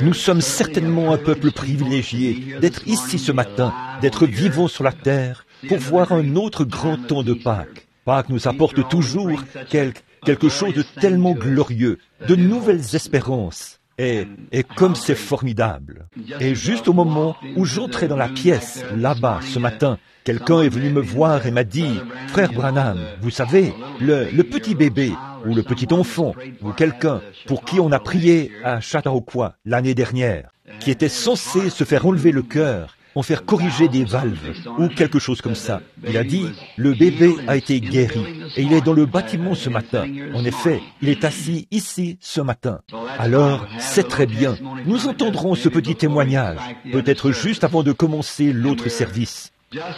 Nous sommes certainement un peuple privilégié d'être ici ce matin, d'être vivants sur la terre pour voir un autre grand temps de Pâques. Pâques nous apporte toujours quelque chose de tellement glorieux, de nouvelles espérances. Et comme c'est formidable. Et juste au moment où j'entrais dans la pièce, là-bas, ce matin, quelqu'un est venu me voir et m'a dit, « Frère Branham, vous savez, le petit bébé, ou le petit enfant, ou quelqu'un pour qui on a prié à Chautauqua l'année dernière, qui était censé se faire enlever le cœur, en faire corriger des valves, ou quelque chose comme ça. Il a dit, le bébé a été guéri, et il est dans le bâtiment ce matin. En effet, il est assis ici ce matin. Alors, c'est très bien. Nous entendrons ce petit témoignage, peut-être juste avant de commencer l'autre service.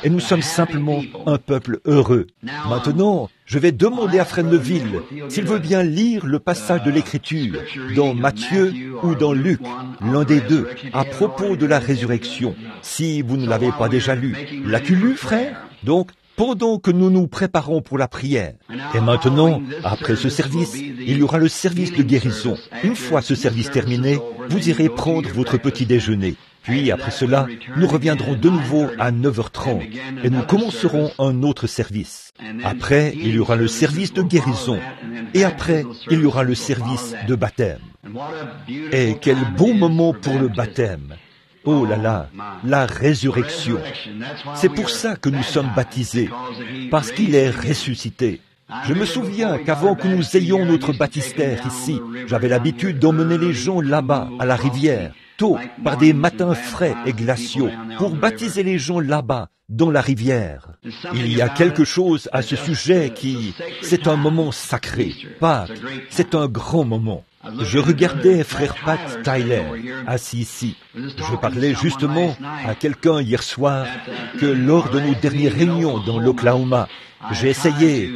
Et nous sommes simplement un peuple heureux. Maintenant, je vais demander à Frère Neville s'il veut bien lire le passage de l'Écriture dans Matthieu ou dans Luc, l'un des deux, à propos de la résurrection. Si vous ne l'avez pas déjà lu, l'as-tu lu, frère? Donc, pendant que nous nous préparons pour la prière. Et maintenant, après ce service, il y aura le service de guérison. Une fois ce service terminé, vous irez prendre votre petit déjeuner. Puis, après cela, nous reviendrons de nouveau à 9h30 et nous commencerons un autre service. Après, il y aura le service de guérison et après, il y aura le service de baptême. Et quel beau moment pour le baptême! Oh là là, la résurrection. C'est pour ça que nous sommes baptisés, parce qu'il est ressuscité. Je me souviens qu'avant que nous ayons notre baptistère ici, j'avais l'habitude d'emmener les gens là-bas, à la rivière, tôt, par des matins frais et glaciaux, pour baptiser les gens là-bas, dans la rivière. Il y a quelque chose à ce sujet c'est un moment sacré. Pâques, c'est un grand moment. Je regardais frère Pat Tyler, assis ici. Je parlais justement à quelqu'un hier soir que lors de nos dernières réunions dans l'Oklahoma, j'essaie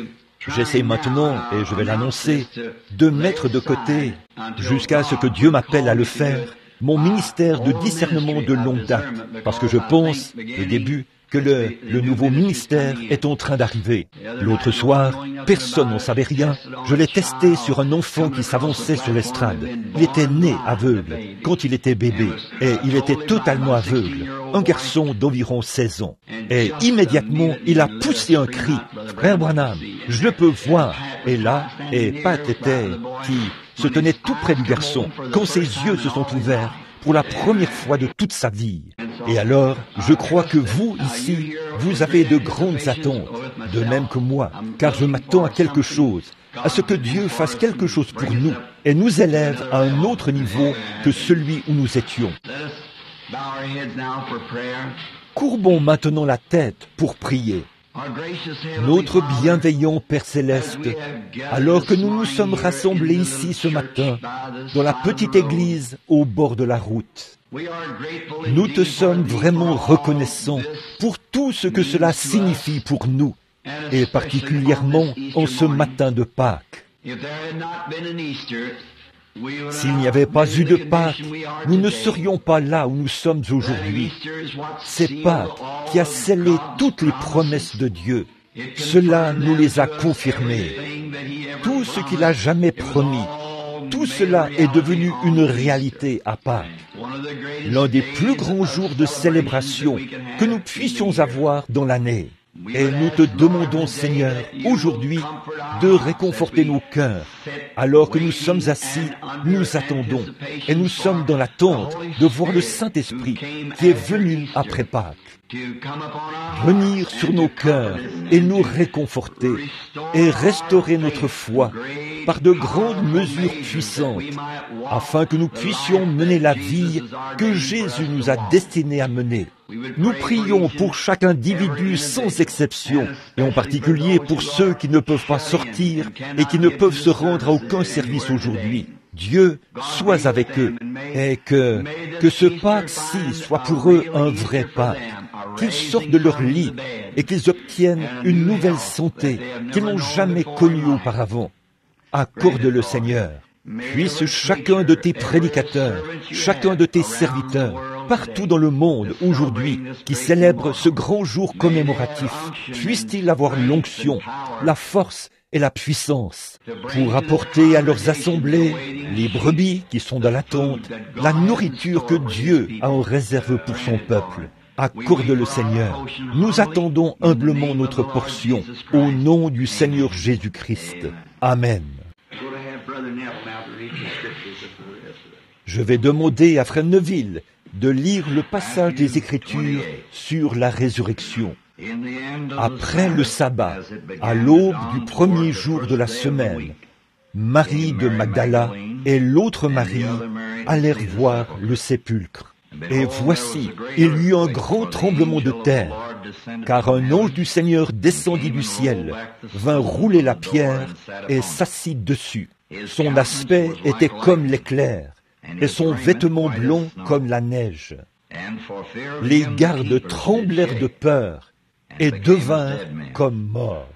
maintenant, et je vais l'annoncer, de mettre de côté, jusqu'à ce que Dieu m'appelle à le faire, mon ministère de discernement de longue date, parce que je pense, au début, que le nouveau ministère est en train d'arriver. L'autre soir, personne n'en savait rien. Je l'ai testé sur un enfant qui s'avançait sur l'estrade. Il était né aveugle quand il était bébé, et il était totalement aveugle, un garçon d'environ 16 ans. Et immédiatement, il a poussé un cri, « Frère Branham, je le peux voir !» Et là, Pat qui se tenait tout près du garçon, quand ses yeux se sont ouverts pour la première fois de toute sa vie. Et alors, je crois que vous, ici, vous avez de grandes attentes, de même que moi, car je m'attends à quelque chose, à ce que Dieu fasse quelque chose pour nous et nous élève à un autre niveau que celui où nous étions. Courbons maintenant la tête pour prier. Notre bienveillant Père Céleste, alors que nous nous sommes rassemblés ici ce matin, dans la petite église au bord de la route, nous te sommes vraiment reconnaissants pour tout ce que cela signifie pour nous, et particulièrement en ce matin de Pâques. S'il n'y avait pas eu de Pâques, nous ne serions pas là où nous sommes aujourd'hui. C'est Pâques qui a scellé toutes les promesses de Dieu. Cela nous les a confirmées. Tout ce qu'il a jamais promis, tout cela est devenu une réalité à Pâques. L'un des plus grands jours de célébration que nous puissions avoir dans l'année. Et nous te demandons, Seigneur, aujourd'hui, de réconforter nos cœurs. Alors que nous sommes assis, nous attendons, et nous sommes dans l'attente de voir le Saint-Esprit qui est venu après Pâques, venir sur nos cœurs et nous réconforter et restaurer notre foi par de grandes mesures puissantes, afin que nous puissions mener la vie que Jésus nous a destinée à mener. Nous prions pour chaque individu sans exception, et en particulier pour ceux qui ne peuvent pas sortir et qui ne peuvent se rendre à aucun service aujourd'hui. Dieu, sois avec eux, et que ce Pâques-ci soit pour eux un vrai Pâques, qu'ils sortent de leur lit et qu'ils obtiennent une nouvelle santé qu'ils n'ont jamais connue auparavant. Accorde-le, Seigneur. Puisse chacun de tes prédicateurs, chacun de tes serviteurs, partout dans le monde aujourd'hui, qui célèbre ce grand jour commémoratif, puisse-t-il avoir l'onction, la force et la puissance pour apporter à leurs assemblées les brebis qui sont dans l'attente, la nourriture que Dieu a en réserve pour son peuple. Accorde-le, Seigneur. Nous attendons humblement notre portion au nom du Seigneur Jésus-Christ. Amen. Je vais demander à Frère Neville de lire le passage des Écritures sur la résurrection. Après le sabbat, à l'aube du premier jour de la semaine, Marie de Magdala et l'autre Marie allèrent voir le sépulcre. Et voici, il y eut un grand tremblement de terre, car un ange du Seigneur descendit du ciel, vint rouler la pierre et s'assit dessus. Son aspect était comme l'éclair, et son vêtement blond comme la neige. Les gardes tremblèrent de peur et devinrent comme morts.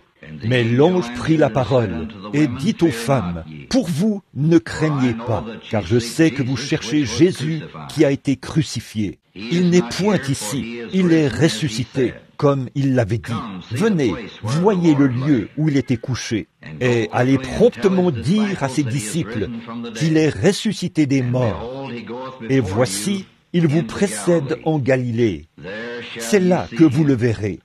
Mais l'ange prit la parole et dit aux femmes, « Pour vous, ne craignez pas, car je sais que vous cherchez Jésus qui a été crucifié. Il n'est point ici, il est ressuscité, comme il l'avait dit. Venez, voyez le lieu où il était couché, et allez promptement dire à ses disciples qu'il est ressuscité des morts. Et voici, il vous précède en Galilée. C'est là que vous le verrez.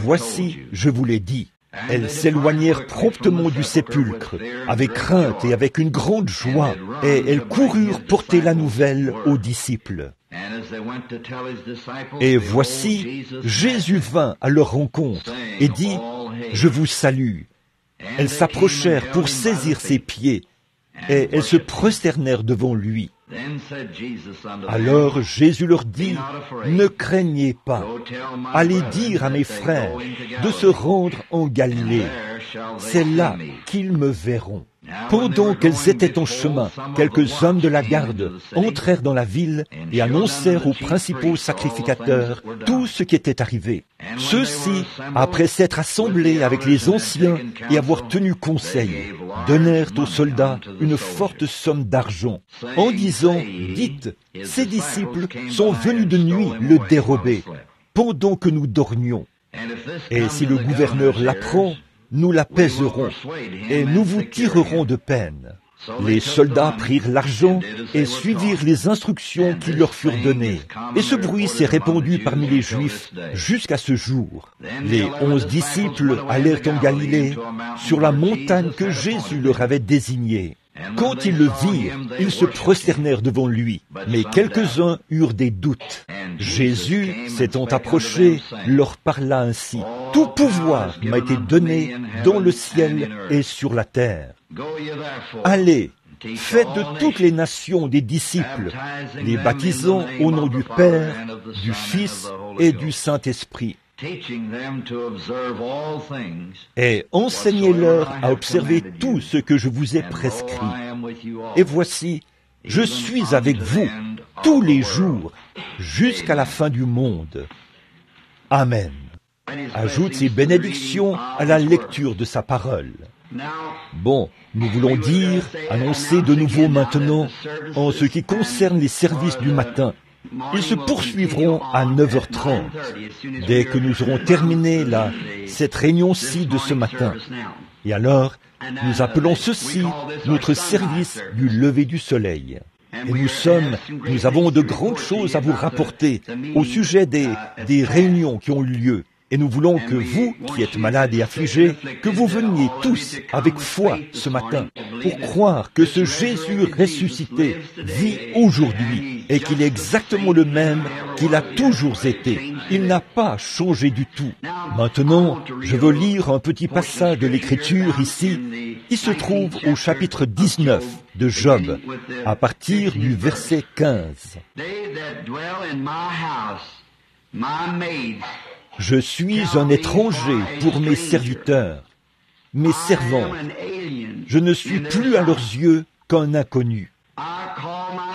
Voici, je vous l'ai dit. » Elles s'éloignèrent promptement du sépulcre, avec crainte et avec une grande joie, et elles coururent porter la nouvelle aux disciples. Et voici, Jésus vint à leur rencontre et dit, « Je vous salue. » Elles s'approchèrent pour saisir ses pieds, et elles se prosternèrent devant lui. Alors Jésus leur dit, « Ne craignez pas, allez dire à mes frères de se rendre en Galilée, c'est là qu'ils me verront. » Pendant qu'elles étaient en chemin, quelques hommes de la garde entrèrent dans la ville et annoncèrent aux principaux sacrificateurs tout ce qui était arrivé. Ceux-ci, après s'être assemblés avec les anciens et avoir tenu conseil, donnèrent aux soldats une forte somme d'argent, en disant, « Dites, ces disciples sont venus de nuit le dérober, pendant que nous dormions. Et si le gouverneur l'apprend, nous l'apaiserons, et nous vous tirerons de peine. » Les soldats prirent l'argent et suivirent les instructions qui leur furent données. Et ce bruit s'est répandu parmi les Juifs jusqu'à ce jour. Les 11 disciples allèrent en Galilée, sur la montagne que Jésus leur avait désignée. Quand ils le virent, ils se prosternèrent devant lui, mais quelques-uns eurent des doutes. Jésus, s'étant approché, leur parla ainsi. « Tout pouvoir m'a été donné dans le ciel et sur la terre. Allez, faites de toutes les nations des disciples, les baptisant au nom du Père, du Fils et du Saint-Esprit. Et enseignez-leur à observer tout ce que je vous ai prescrit. Et voici, je suis avec vous tous les jours jusqu'à la fin du monde. » Amen. Ajoute ses bénédictions à la lecture de sa parole. Bon, nous voulons dire, annoncer de nouveau maintenant, en ce qui concerne les services du matin. Ils se poursuivront à 9h30, dès que nous aurons terminé cette réunion-ci de ce matin. Et alors, nous appelons ceci notre service du lever du soleil. Et nous avons de grandes choses à vous rapporter au sujet des réunions qui ont eu lieu. Et nous voulons que vous, qui êtes malades et affligés, que vous veniez tous avec foi ce matin pour croire que ce Jésus ressuscité vit aujourd'hui et qu'il est exactement le même qu'il a toujours été. Il n'a pas changé du tout. Maintenant, je veux lire un petit passage de l'Écriture ici, qui se trouve au chapitre 19 de Job, à partir du verset 15. Je suis un étranger pour mes serviteurs, mes servantes. Je ne suis plus à leurs yeux qu'un inconnu.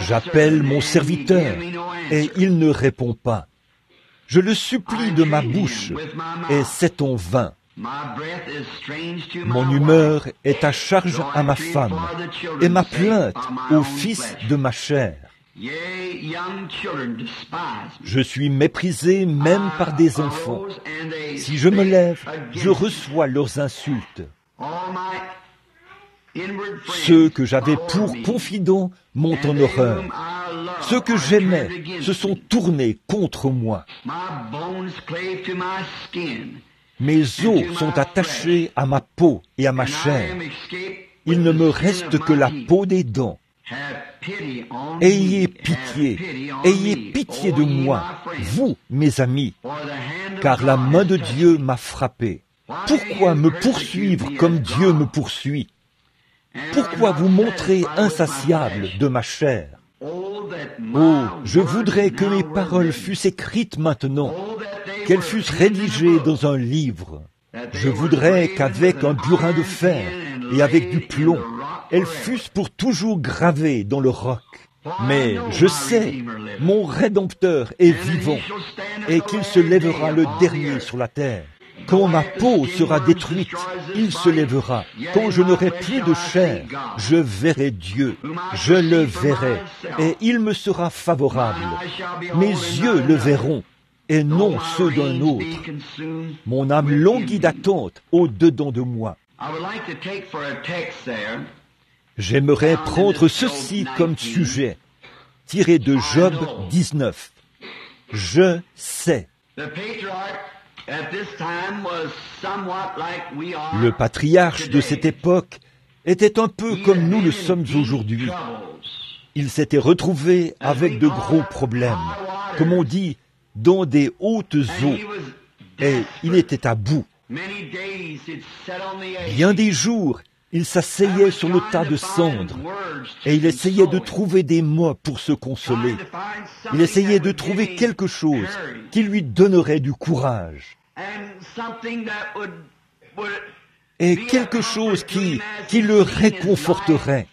J'appelle mon serviteur et il ne répond pas. Je le supplie de ma bouche et c'est en vain. Mon humeur est à charge à ma femme et ma plainte au fils de ma chair. Je suis méprisé même par des enfants. Si je me lève, je reçois leurs insultes. Ceux que j'avais pour confidents m'ont en horreur. Ceux que j'aimais se sont tournés contre moi. Mes os sont attachés à ma peau et à ma chair. Il ne me reste que la peau des dents. Ayez pitié de moi, vous, mes amis, car la main de Dieu m'a frappé. Pourquoi me poursuivre comme Dieu me poursuit? Pourquoi vous montrer insatiable de ma chair? Oh, je voudrais que mes paroles fussent écrites maintenant, qu'elles fussent rédigées dans un livre. Je voudrais qu'avec un burin de fer et avec du plomb, elles fussent pour toujours gravées dans le roc. Mais je sais, mon Rédempteur est vivant et qu'il se lèvera le dernier sur la terre. Quand ma peau sera détruite, il se lèvera. Quand je n'aurai plus de chair, je verrai Dieu. Je le verrai et il me sera favorable. Mes yeux le verront et non ceux d'un autre. Mon âme languit d'attente au-dedans de moi. J'aimerais prendre ceci comme sujet, tiré de Job 19. Je sais. Le patriarche de cette époque était un peu comme nous le sommes aujourd'hui. Il s'était retrouvé avec de gros problèmes, comme on dit, dans des hautes eaux, et il était à bout. Bien des jours, il s'asseyait sur le tas de cendres, et il essayait de trouver des mots pour se consoler. Il essayait de trouver quelque chose qui lui donnerait du courage. Et quelque chose qui le réconforterait,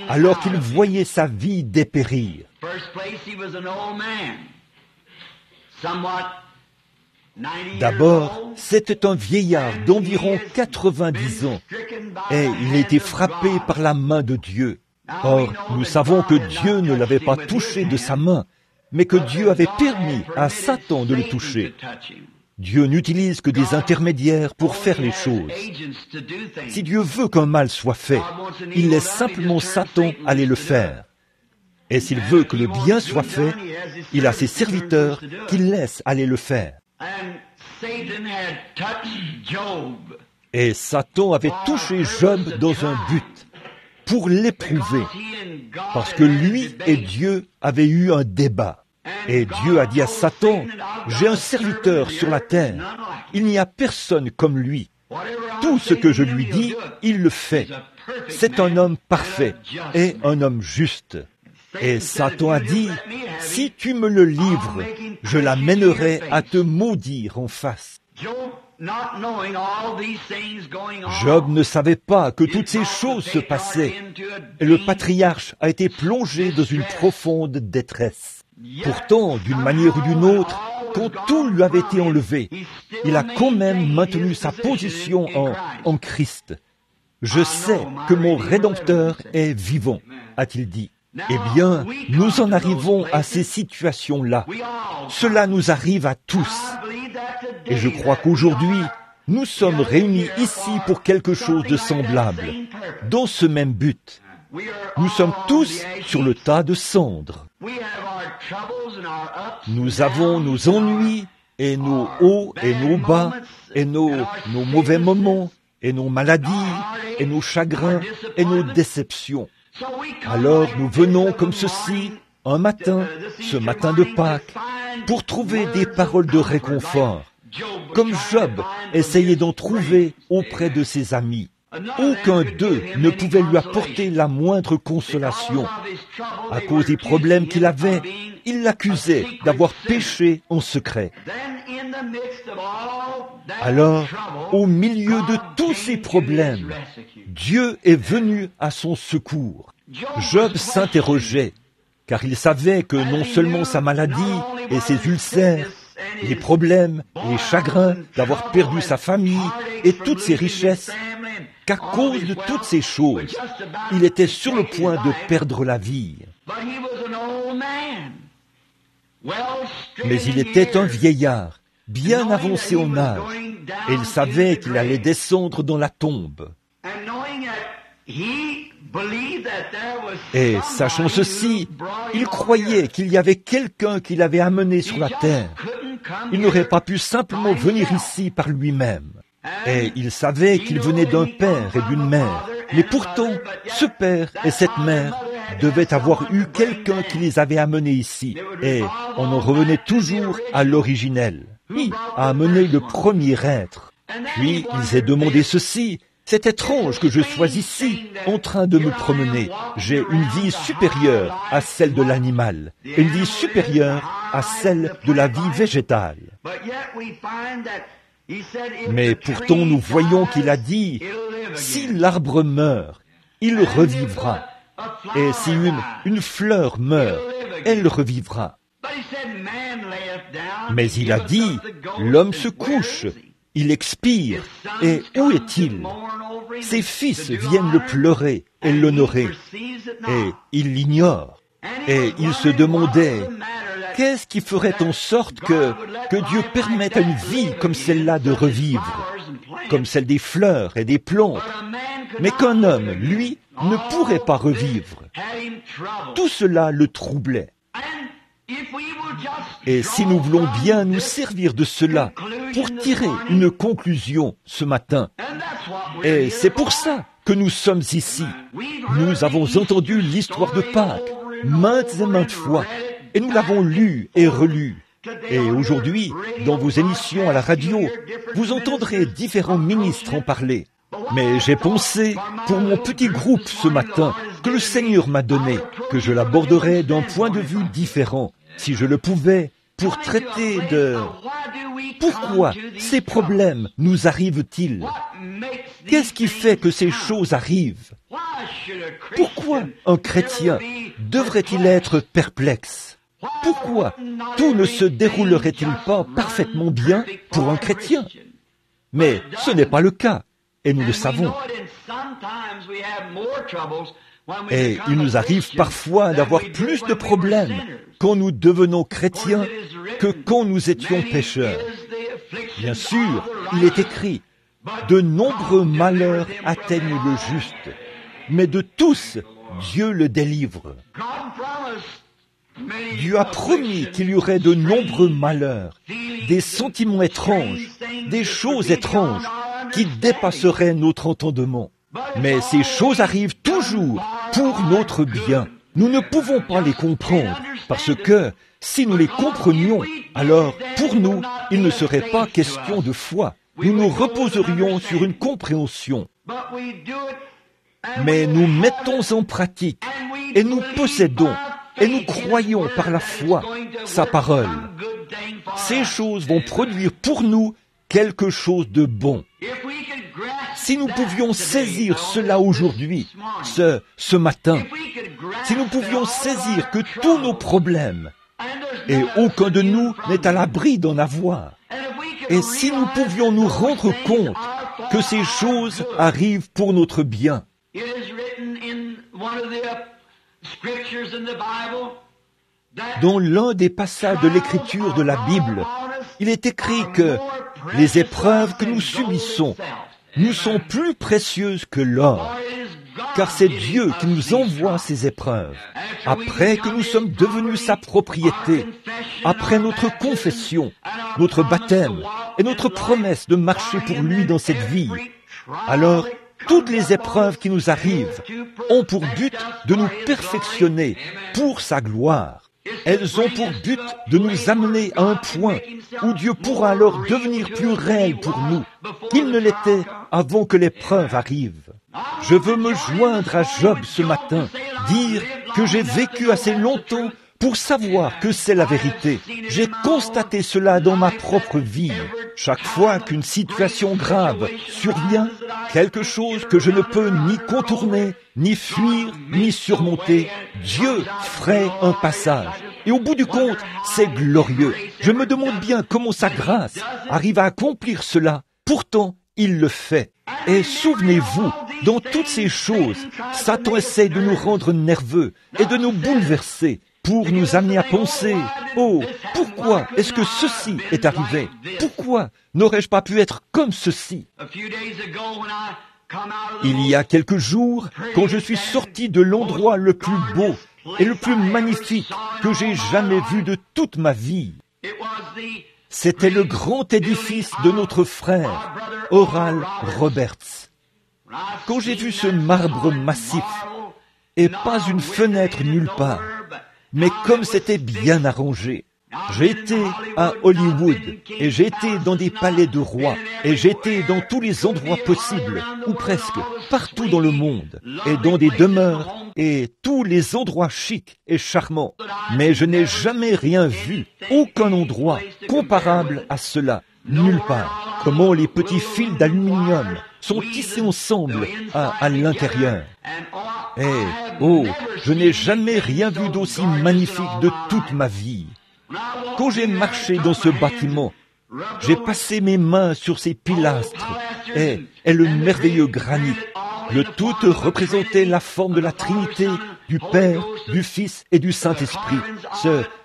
alors qu'il voyait sa vie dépérir. D'abord, c'était un vieillard d'environ 90 ans, et il était frappé par la main de Dieu. Or, nous savons que Dieu ne l'avait pas touché de sa main, mais que Dieu avait permis à Satan de le toucher. Dieu n'utilise que des intermédiaires pour faire les choses. Si Dieu veut qu'un mal soit fait, il laisse simplement Satan aller le faire. Et s'il veut que le bien soit fait, il a ses serviteurs qu'il laisse aller le faire. Et Satan avait touché Job dans un but, pour l'éprouver, parce que lui et Dieu avaient eu un débat. Et Dieu a dit à Satan, « J'ai un serviteur sur la terre, il n'y a personne comme lui. Tout ce que je lui dis, il le fait. C'est un homme parfait et un homme juste. » Et Satan a dit, « Si tu me le livres, je l'amènerai à te maudire en face. » Job ne savait pas que toutes ces choses se passaient, et le patriarche a été plongé dans une profonde détresse. Pourtant, d'une manière ou d'une autre, quand tout lui avait été enlevé, il a quand même maintenu sa position en Christ. « Je sais que mon Rédempteur est vivant », a-t-il dit. Eh bien, nous en arrivons à ces situations-là. Cela nous arrive à tous. Et je crois qu'aujourd'hui, nous sommes réunis ici pour quelque chose de semblable, dans ce même but. Nous sommes tous sur le tas de cendres. Nous avons nos ennuis, et nos hauts et nos bas, et nos mauvais moments, et nos maladies, et nos chagrins, et nos déceptions. Alors nous venons comme ceci, un matin, ce matin de Pâques, pour trouver des paroles de réconfort, comme Job essayait d'en trouver auprès de ses amis. Aucun d'eux ne pouvait lui apporter la moindre consolation. À cause des problèmes qu'il avait, il l'accusait d'avoir péché en secret. Alors, au milieu de tous ces problèmes, Dieu est venu à son secours. Job s'interrogeait, car il savait que non seulement sa maladie et ses ulcères, les problèmes, les chagrins d'avoir perdu sa famille et toutes ses richesses, qu'à cause de toutes ces choses, il était sur le point de perdre la vie. Mais il était un vieillard, bien avancé en âge, et il savait qu'il allait descendre dans la tombe. Et sachant ceci, il croyait qu'il y avait quelqu'un qui l'avait amené sur la terre. Il n'aurait pas pu simplement venir ici par lui-même. Et il savait qu'il venait d'un père et d'une mère. Mais pourtant, ce père et cette mère devaient avoir eu quelqu'un qui les avait amenés ici. Et on en revenait toujours à l'originel. Qui a amené le premier être? Puis ils aient demandé ceci: c'est étrange que je sois ici, en train de me promener. J'ai une vie supérieure à celle de l'animal, une vie supérieure à celle de la vie végétale. Mais pourtant nous voyons qu'il a dit, si l'arbre meurt, il revivra. Et si une fleur meurt, elle revivra. Mais il a dit, l'homme se couche, il expire, et où est-il? Ses fils viennent le pleurer et l'honorer, et il l'ignore. Et il se demandait, qu'est-ce qui ferait en sorte que Dieu permette à une vie comme celle-là de revivre, comme celle des fleurs et des plantes, mais qu'un homme, lui, ne pourrait pas revivre? Tout cela le troublait. Et si nous voulons bien nous servir de cela pour tirer une conclusion ce matin, et c'est pour ça que nous sommes ici. Nous avons entendu l'histoire de Pâques maintes et maintes fois, et nous l'avons lu et relu. Et aujourd'hui, dans vos émissions à la radio, vous entendrez différents ministres en parler. Mais j'ai pensé, pour mon petit groupe ce matin, que le Seigneur m'a donné, que je l'aborderais d'un point de vue différent, si je le pouvais, pour traiter de... Pourquoi ces problèmes nous arrivent-ils? Qu'est-ce qui fait que ces choses arrivent? Pourquoi un chrétien devrait-il être perplexe? Pourquoi tout ne se déroulerait-il pas parfaitement bien pour un chrétien? Mais ce n'est pas le cas, et nous le savons. Et il nous arrive parfois d'avoir plus de problèmes quand nous devenons chrétiens que quand nous étions pécheurs. Bien sûr, il est écrit, de nombreux malheurs atteignent le juste, mais de tous, Dieu le délivre. Dieu a promis qu'il y aurait de nombreux malheurs, des sentiments étranges, des choses étranges qui dépasseraient notre entendement. Mais ces choses arrivent toujours pour notre bien. Nous ne pouvons pas les comprendre, parce que si nous les comprenions, alors pour nous, il ne serait pas question de foi. Nous nous reposerions sur une compréhension. Mais nous mettons en pratique, et nous possédons, et nous croyons par la foi sa parole. Ces choses vont produire pour nous quelque chose de bon. Si nous pouvions saisir cela aujourd'hui, ce matin, si nous pouvions saisir que tous nos problèmes, et aucun de nous n'est à l'abri d'en avoir, et si nous pouvions nous rendre compte que ces choses arrivent pour notre bien. Dans l'un des passages de l'Écriture de la Bible, il est écrit que les épreuves que nous subissons nous sont plus précieuses que l'or, car c'est Dieu qui nous envoie ces épreuves. Après que nous sommes devenus sa propriété, après notre confession, notre baptême et notre promesse de marcher pour lui dans cette vie, alors toutes les épreuves qui nous arrivent ont pour but de nous perfectionner pour sa gloire. Elles ont pour but de nous amener à un point où Dieu pourra alors devenir plus réel pour nous qu'il ne l'était avant que l'épreuve arrive. Je veux me joindre à Job ce matin, dire que j'ai vécu assez longtemps pour savoir que c'est la vérité. J'ai constaté cela dans ma propre vie. Chaque fois qu'une situation grave survient, quelque chose que je ne peux ni contourner, ni fuir, ni surmonter, Dieu ferait un passage. Et au bout du compte, c'est glorieux. Je me demande bien comment sa grâce arrive à accomplir cela. Pourtant, il le fait. Et souvenez-vous, dans toutes ces choses, Satan essaie de nous rendre nerveux et de nous bouleverser pour nous amener à penser, « Oh, pourquoi est-ce que ceci est arrivé? Pourquoi n'aurais-je pas pu être comme ceci ?» Il y a quelques jours, quand je suis sorti de l'endroit le plus beau et le plus magnifique que j'ai jamais vu de toute ma vie, c'était le grand édifice de notre frère, Oral Roberts. Quand j'ai vu ce marbre massif, et pas une fenêtre nulle part, mais comme c'était bien arrangé, j'ai été à Hollywood, et j'ai été dans des palais de rois, et j'ai été dans tous les endroits possibles, ou presque, partout dans le monde, et dans des demeures, et tous les endroits chics et charmants. Mais je n'ai jamais rien vu, aucun endroit comparable à cela, nulle part. Comment les petits fils d'aluminium sont tissés ensemble à l'intérieur. Et, oh, je n'ai jamais rien vu d'aussi magnifique de toute ma vie. Quand j'ai marché dans ce bâtiment, j'ai passé mes mains sur ces pilastres et le merveilleux granit. Le tout représentait la forme de la Trinité, du Père, du Fils et du Saint-Esprit.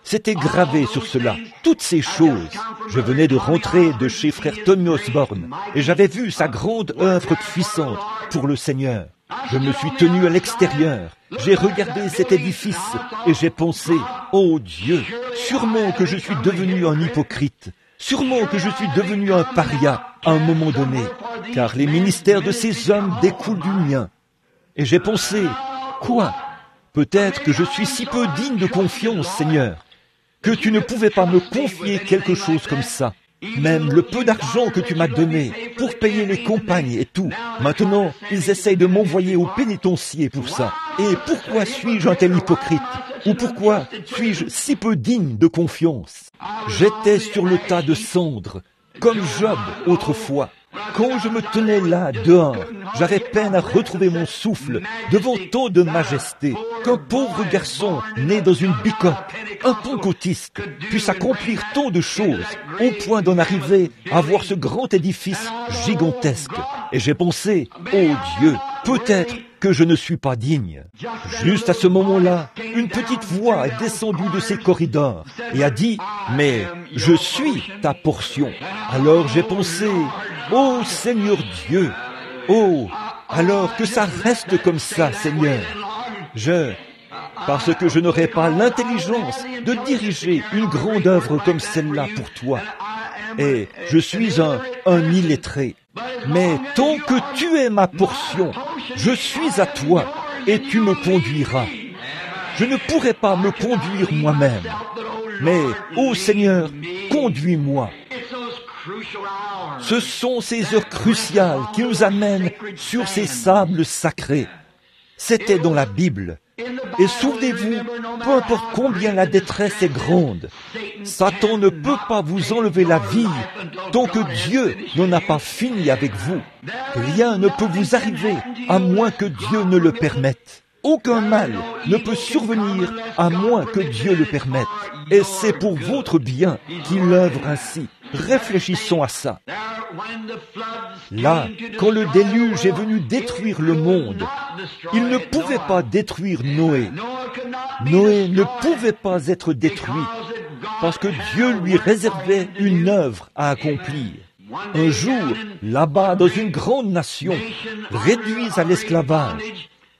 C'était gravé sur cela, toutes ces choses. Je venais de rentrer de chez frère Tommy Osborne et j'avais vu sa grande œuvre puissante pour le Seigneur. Je me suis tenu à l'extérieur, j'ai regardé cet édifice et j'ai pensé, oh Dieu, sûrement que je suis devenu un hypocrite, sûrement que je suis devenu un paria à un moment donné, car les ministères de ces hommes découlent du mien. Et j'ai pensé, quoi? Peut-être que je suis si peu digne de confiance, Seigneur, que tu ne pouvais pas me confier quelque chose comme ça. Même le peu d'argent que tu m'as donné pour payer les compagnes et tout. Maintenant, ils essayent de m'envoyer au pénitencier pour ça. Et pourquoi suis-je un tel hypocrite? Ou pourquoi suis-je si peu digne de confiance? J'étais sur le tas de cendres, comme Job autrefois. Quand je me tenais là, dehors, j'avais peine à retrouver mon souffle devant tant de majesté, qu'un pauvre garçon né dans une bicoque, un pentecôtiste, puisse accomplir tant de choses, au point d'en arriver à voir ce grand édifice gigantesque. Et j'ai pensé, oh Dieu, peut-être que je ne suis pas digne. Juste à ce moment-là, une petite voix est descendue de ces corridors et a dit, mais je suis ta portion. Alors j'ai pensé, oh Seigneur Dieu, oh, alors que ça reste comme ça, Seigneur. Parce que je n'aurai pas l'intelligence de diriger une grande œuvre comme celle-là pour toi. Et je suis un illettré. Mais tant que tu es ma portion, je suis à toi et tu me conduiras. Je ne pourrai pas me conduire moi-même. Mais, ô Seigneur, conduis-moi. Ce sont ces heures cruciales qui nous amènent sur ces sables sacrés. C'était dans la Bible. Et souvenez-vous, peu importe combien la détresse est grande, Satan ne peut pas vous enlever la vie tant que Dieu n'en a pas fini avec vous. Rien ne peut vous arriver à moins que Dieu ne le permette. Aucun mal ne peut survenir à moins que Dieu le permette. Et c'est pour votre bien qu'il œuvre ainsi. Réfléchissons à ça. Là, quand le déluge est venu détruire le monde, il ne pouvait pas détruire Noé. Noé ne pouvait pas être détruit parce que Dieu lui réservait une œuvre à accomplir. Un jour, là-bas, dans une grande nation, réduits à l'esclavage,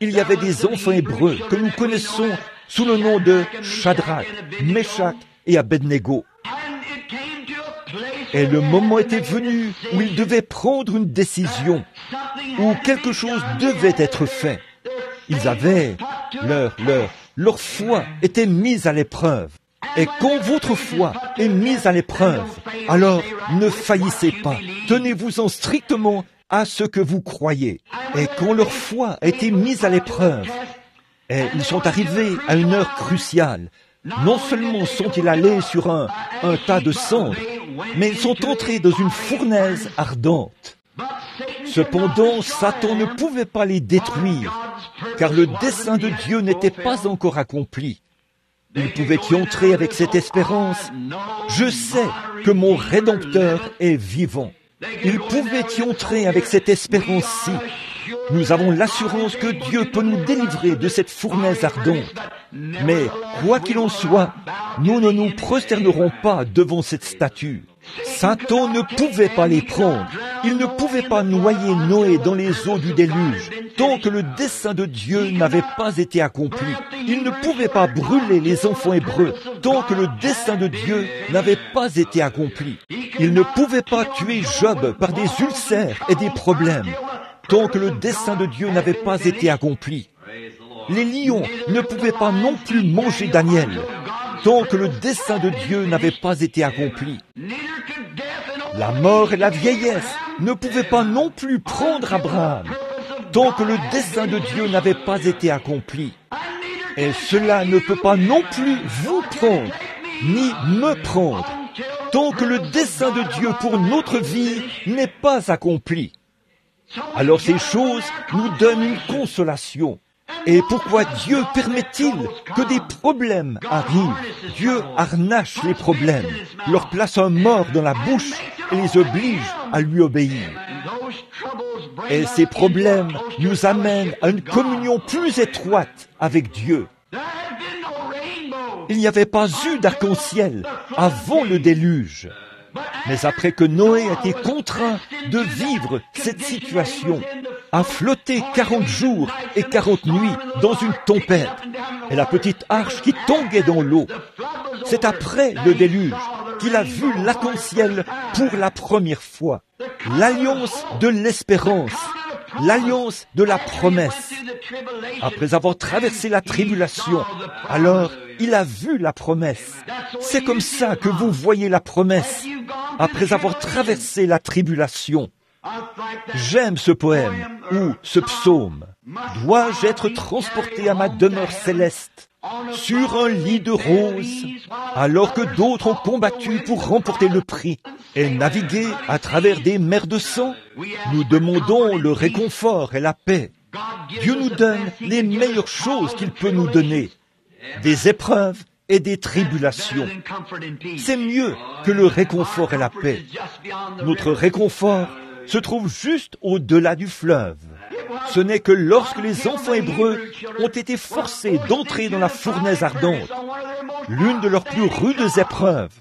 il y avait des enfants hébreux que nous connaissons sous le nom de Shadrach, Meshach et Abednego. Et le moment était venu où ils devaient prendre une décision, où quelque chose devait être fait. Ils avaient, leur foi était mise à l'épreuve. Et quand votre foi est mise à l'épreuve, alors ne faillissez pas. Tenez-vous-en strictement à ce que vous croyez. Et quand leur foi a été mise à l'épreuve, et ils sont arrivés à une heure cruciale, non seulement sont-ils allés sur un tas de cendres, mais ils sont entrés dans une fournaise ardente. Cependant, Satan ne pouvait pas les détruire, car le dessein de Dieu n'était pas encore accompli. Il pouvait y entrer avec cette espérance. Je sais que mon Rédempteur est vivant. Il pouvait y entrer avec cette espérance-ci. Nous avons l'assurance que Dieu peut nous délivrer de cette fournaise ardente. Mais, quoi qu'il en soit, nous ne nous prosternerons pas devant cette statue. Satan ne pouvait pas les prendre. Il ne pouvait pas noyer Noé dans les eaux du déluge tant que le dessein de Dieu n'avait pas été accompli. Il ne pouvait pas brûler les enfants hébreux tant que le dessein de Dieu n'avait pas été accompli. Il ne pouvait pas tuer Job par des ulcères et des problèmes tant que le dessein de Dieu n'avait pas été accompli. Les lions ne pouvaient pas non plus manger Daniel tant que le dessein de Dieu n'avait pas été accompli. La mort et la vieillesse ne pouvaient pas non plus prendre Abraham tant que le dessein de Dieu n'avait pas été accompli. Et cela ne peut pas non plus vous prendre, ni me prendre, tant que le dessein de Dieu pour notre vie n'est pas accompli. Alors ces choses nous donnent une consolation. Et pourquoi Dieu permet-il que des problèmes arrivent? Dieu harnache les problèmes, leur place un mort dans la bouche et les oblige à lui obéir. Et ces problèmes nous amènent à une communion plus étroite avec Dieu. Il n'y avait pas eu d'arc-en-ciel avant le déluge. Mais après que Noé a été contraint de vivre cette situation, à flotter 40 jours et 40 nuits dans une tempête, et la petite arche qui tombait dans l'eau, c'est après le déluge qu'il a vu l'arc-en-ciel pour la première fois. L'alliance de l'espérance, l'alliance de la promesse. Après avoir traversé la tribulation, alors il a vu la promesse. C'est comme ça que vous voyez la promesse, après avoir traversé la tribulation. J'aime ce poème, ou ce psaume. Dois-je être transporté à ma demeure céleste, sur un lit de roses, alors que d'autres ont combattu pour remporter le prix et naviguer à travers des mers de sang? Nous demandons le réconfort et la paix. Dieu nous donne les meilleures choses qu'il peut nous donner, des épreuves et des tribulations. C'est mieux que le réconfort et la paix. Notre réconfort se trouve juste au-delà du fleuve. Ce n'est que lorsque les enfants hébreux ont été forcés d'entrer dans la fournaise ardente, l'une de leurs plus rudes épreuves,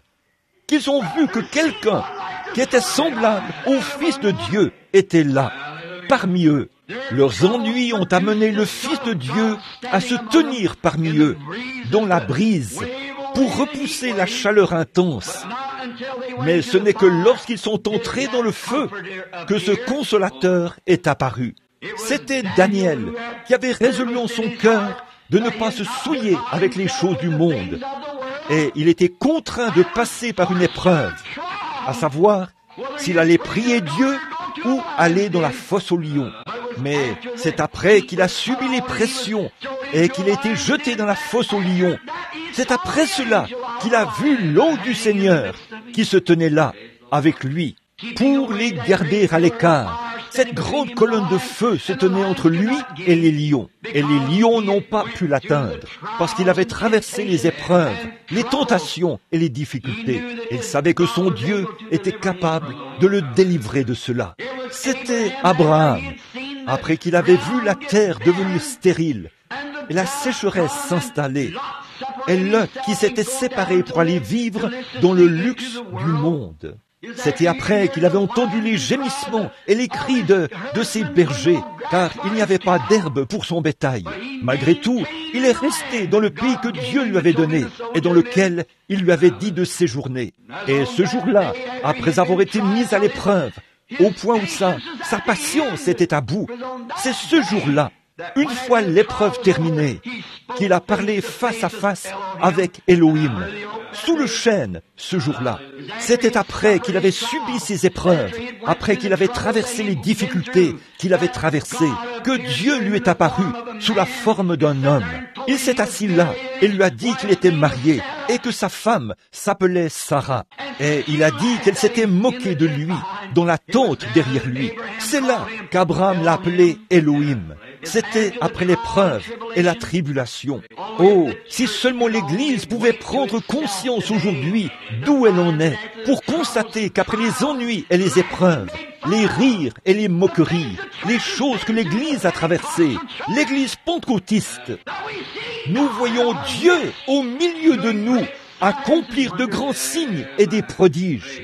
qu'ils ont vu que quelqu'un qui était semblable au Fils de Dieu était là, parmi eux. Leurs ennuis ont amené le Fils de Dieu à se tenir parmi eux, dans la brise, pour repousser la chaleur intense. Mais ce n'est que lorsqu'ils sont entrés dans le feu que ce consolateur est apparu. C'était Daniel qui avait résolu en son cœur de ne pas se souiller avec les choses du monde. Et il était contraint de passer par une épreuve, à savoir s'il allait prier Dieu ou aller dans la fosse aux lions. Mais c'est après qu'il a subi les pressions et qu'il a été jeté dans la fosse aux lions. C'est après cela qu'il a vu l'ange du Seigneur qui se tenait là avec lui pour les garder à l'écart. Cette grande colonne de feu se tenait entre lui et les lions. Et les lions n'ont pas pu l'atteindre parce qu'il avait traversé les épreuves, les tentations et les difficultés. Il savait que son Dieu était capable de le délivrer de cela. C'était Abraham, après qu'il avait vu la terre devenir stérile et la sécheresse s'installer, et Lot qui s'était séparé pour aller vivre dans le luxe du monde. C'était après qu'il avait entendu les gémissements et les cris de ses bergers, car il n'y avait pas d'herbe pour son bétail. Malgré tout, il est resté dans le pays que Dieu lui avait donné et dans lequel il lui avait dit de séjourner. Et ce jour-là, après avoir été mis à l'épreuve, au point où sa patience était à bout, c'est ce jour-là, une fois l'épreuve terminée, qu'il a parlé face à face avec Elohim, sous le chêne, ce jour-là. C'était après qu'il avait subi ces épreuves, après qu'il avait traversé les difficultés qu'il avait traversées, que Dieu lui est apparu sous la forme d'un homme. Il s'est assis là et lui a dit qu'il était marié et que sa femme s'appelait Sarah. Et il a dit qu'elle s'était moquée de lui dans la tente derrière lui. C'est là qu'Abraham l'a appelé Elohim. C'était après l'épreuve et la tribulation. Oh, si seulement l'Église pouvait prendre conscience aujourd'hui d'où elle en est, pour constater qu'après les ennuis et les épreuves, les rires et les moqueries, les choses que l'Église a traversées, l'Église pentecôtiste, nous voyons Dieu au milieu de nous accomplir de grands signes et des prodiges.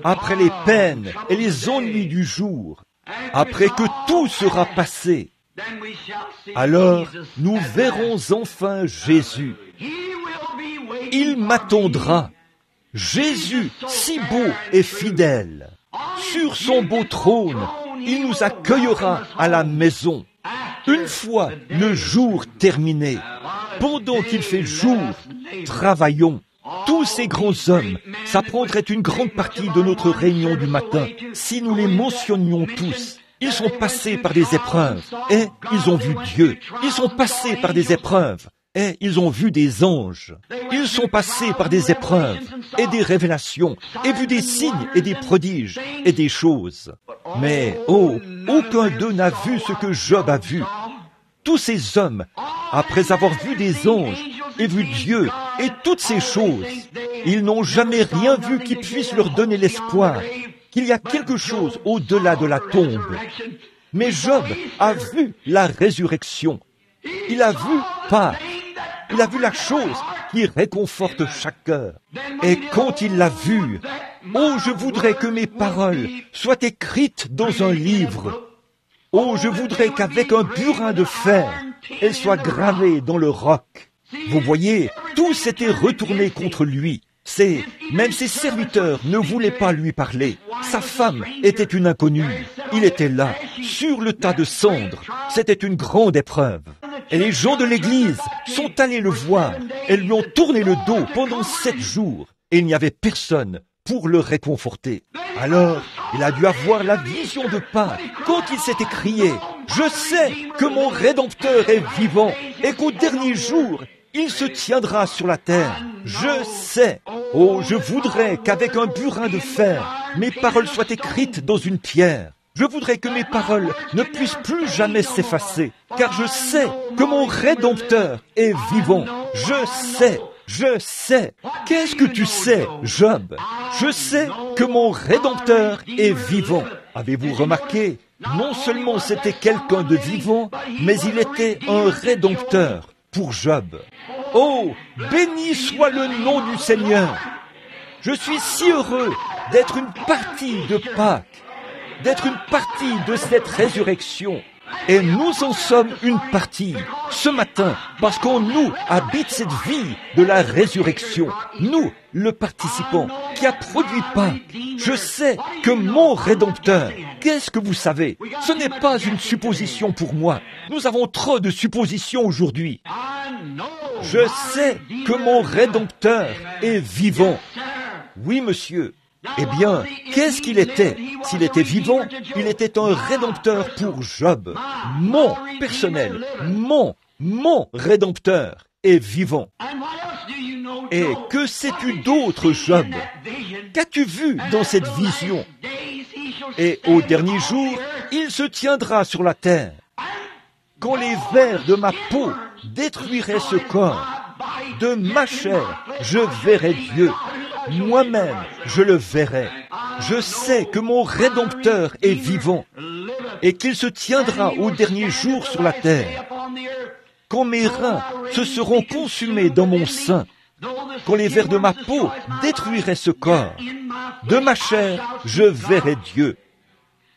après les peines et les ennuis du jour, après que tout sera passé, alors nous verrons enfin Jésus. Il m'attendra. Jésus, si beau et fidèle. Sur son beau trône, il nous accueillera à la maison. Une fois le jour terminé, pendant qu'il fait jour, travaillons. Tous ces grands hommes, ça prendrait une grande partie de notre réunion du matin si nous les mentionnions tous. Ils sont passés par des épreuves et ils ont vu Dieu. Ils sont passés par des épreuves et ils ont vu des anges. Ils sont passés par des épreuves et des révélations et vu des signes et des prodiges et des choses. Mais, oh, aucun d'eux n'a vu ce que Job a vu. Tous ces hommes, après avoir vu des anges et vu Dieu et toutes ces choses, ils n'ont jamais rien vu qui puisse leur donner l'espoir qu'il y a quelque chose au-delà de la tombe. Mais Job a vu la résurrection. Il a vu Pâques. Il a vu la chose qui réconforte chaque cœur. Et quand il l'a vu, oh, je voudrais que mes paroles soient écrites dans un livre. Oh, je voudrais qu'avec un burin de fer, elles soient gravées dans le roc. Vous voyez, tout s'était retourné contre lui. Même ses serviteurs ne voulaient pas lui parler. Sa femme était une inconnue. Il était là, sur le tas de cendres. C'était une grande épreuve. Et les gens de l'Église sont allés le voir et lui ont tourné le dos pendant 7 jours. Et il n'y avait personne pour le réconforter. Alors, il a dû avoir la vision de Pâques quand il s'est écrié « Je sais que mon Rédempteur est vivant et qu'au dernier jour, il se tiendra sur la terre. Je sais. Oh, je voudrais qu'avec un burin de fer, mes paroles soient écrites dans une pierre. Je voudrais que mes paroles ne puissent plus jamais s'effacer, car je sais que mon Rédempteur est vivant. Je sais. Qu'est-ce que tu sais, Job? Je sais que mon Rédempteur est vivant. Avez-vous remarqué? Non seulement c'était quelqu'un de vivant, mais il était un Rédempteur pour Job. Oh, béni soit le nom du Seigneur. Je suis si heureux d'être une partie de Pâques, d'être une partie de cette résurrection. Et nous en sommes une partie ce matin, parce qu'en nous habite cette vie de la résurrection. Nous, le participant qui a produit Pâques. Je sais que mon Rédempteur, qu'est-ce que vous savez? Ce n'est pas une supposition pour moi. Nous avons trop de suppositions aujourd'hui. Je sais que mon Rédempteur est vivant. Oui, monsieur. Eh bien, qu'est-ce qu'il était? S'il était vivant, il était un Rédempteur pour Job. Mon personnel, mon Rédempteur est vivant. Et que sais-tu d'autre, Job? Qu'as-tu vu dans cette vision? Et au dernier jour, il se tiendra sur la terre. Quand les vers de ma peau détruiraient ce corps, de ma chair, je verrai Dieu. Moi-même, je le verrai. Je sais que mon Rédempteur est vivant et qu'il se tiendra au dernier jour sur la terre. Quand mes reins se seront consumés dans mon sein, quand les vers de ma peau détruiraient ce corps, de ma chair, je verrai Dieu.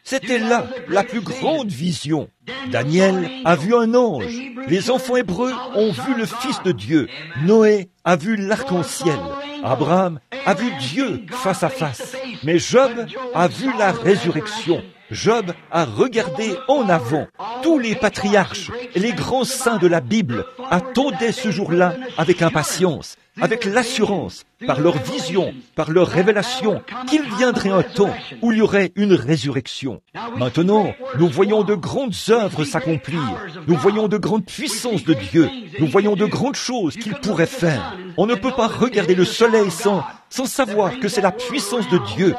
C'était là la plus grande vision. Daniel a vu un ange. Les enfants hébreux ont vu le Fils de Dieu. Noé a vu l'arc-en-ciel. Abraham a vu Dieu face à face. Mais Job a vu la résurrection. Job a regardé en avant. Tous les patriarches et les grands saints de la Bible attendaient ce jour-là avec impatience, avec l'assurance, par leur vision, par leur révélation, qu'il viendrait un temps où il y aurait une résurrection. Maintenant, nous voyons de grandes œuvres s'accomplir. Nous voyons de grandes puissances de Dieu. Nous voyons de grandes choses qu'il pourrait faire. On ne peut pas regarder le soleil sans savoir que c'est la puissance de Dieu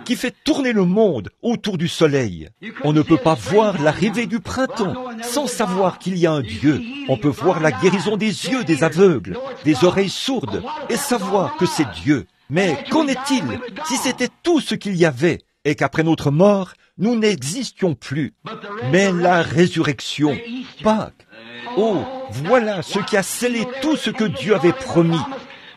qui fait tourner le monde autour du soleil. On ne peut pas voir l'arrivée du printemps sans savoir qu'il y a un Dieu. On peut voir la guérison des yeux des aveugles, des oreilles sourdes, et savoir que c'est Dieu. Mais qu'en est-il si c'était tout ce qu'il y avait et qu'après notre mort, nous n'existions plus? Mais la résurrection, Pâques, oh, voilà ce qui a scellé tout ce que Dieu avait promis.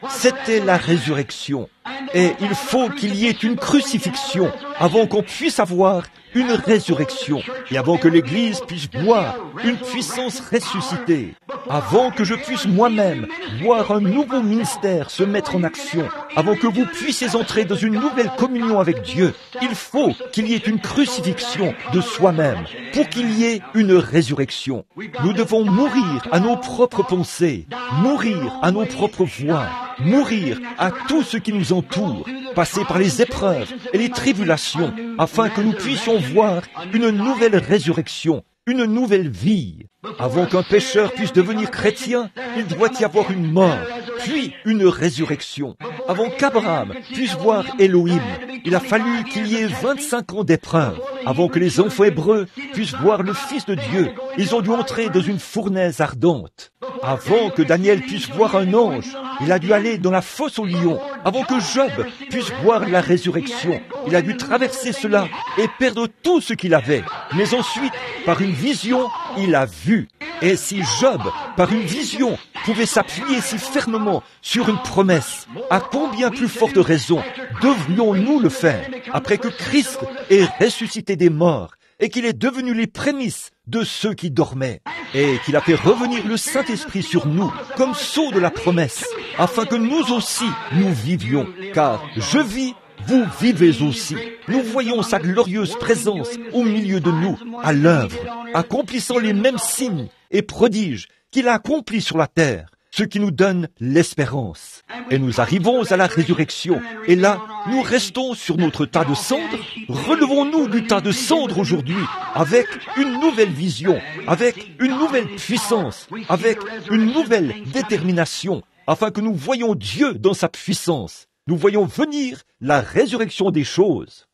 C'était la résurrection. Et il faut qu'il y ait une crucifixion avant qu'on puisse avoir une résurrection, et avant que l'Église puisse voir une puissance ressuscitée, avant que je puisse moi-même voir un nouveau ministère se mettre en action, avant que vous puissiez entrer dans une nouvelle communion avec Dieu, il faut qu'il y ait une crucifixion de soi-même pour qu'il y ait une résurrection. Nous devons mourir à nos propres pensées, mourir à nos propres voies, mourir à tout ce qui nous entoure, passer par les épreuves et les tribulations, afin que nous puissions voir une nouvelle résurrection, une nouvelle vie. Avant qu'un pécheur puisse devenir chrétien, il doit y avoir une mort, puis une résurrection. Avant qu'Abraham puisse voir Elohim, il a fallu qu'il y ait 25 ans d'épreuve. Avant que les enfants hébreux puissent voir le Fils de Dieu, ils ont dû entrer dans une fournaise ardente. Avant que Daniel puisse voir un ange, il a dû aller dans la fosse aux lions. Avant que Job puisse voir la résurrection, il a dû traverser cela et perdre tout ce qu'il avait. Mais ensuite, par une vision, il a vu. Et si Job, par une vision, pouvait s'appuyer si fermement sur une promesse, à combien plus forte raison devrions-nous le faire après que Christ ait ressuscité des morts et qu'il est devenu les prémices de ceux qui dormaient, et qu'il a fait revenir le Saint-Esprit sur nous comme sceau de la promesse, afin que nous aussi nous vivions, car je vis, vous vivez aussi. Nous voyons sa glorieuse présence au milieu de nous, à l'œuvre, accomplissant les mêmes signes et prodiges qu'il a accomplis sur la terre, ce qui nous donne l'espérance. Et nous arrivons à la résurrection, et là, nous restons sur notre tas de cendres. Relevons-nous du tas de cendres aujourd'hui, avec une nouvelle vision, avec une nouvelle puissance, avec une nouvelle détermination, afin que nous voyions Dieu dans sa puissance. Nous voyons venir la résurrection des choses.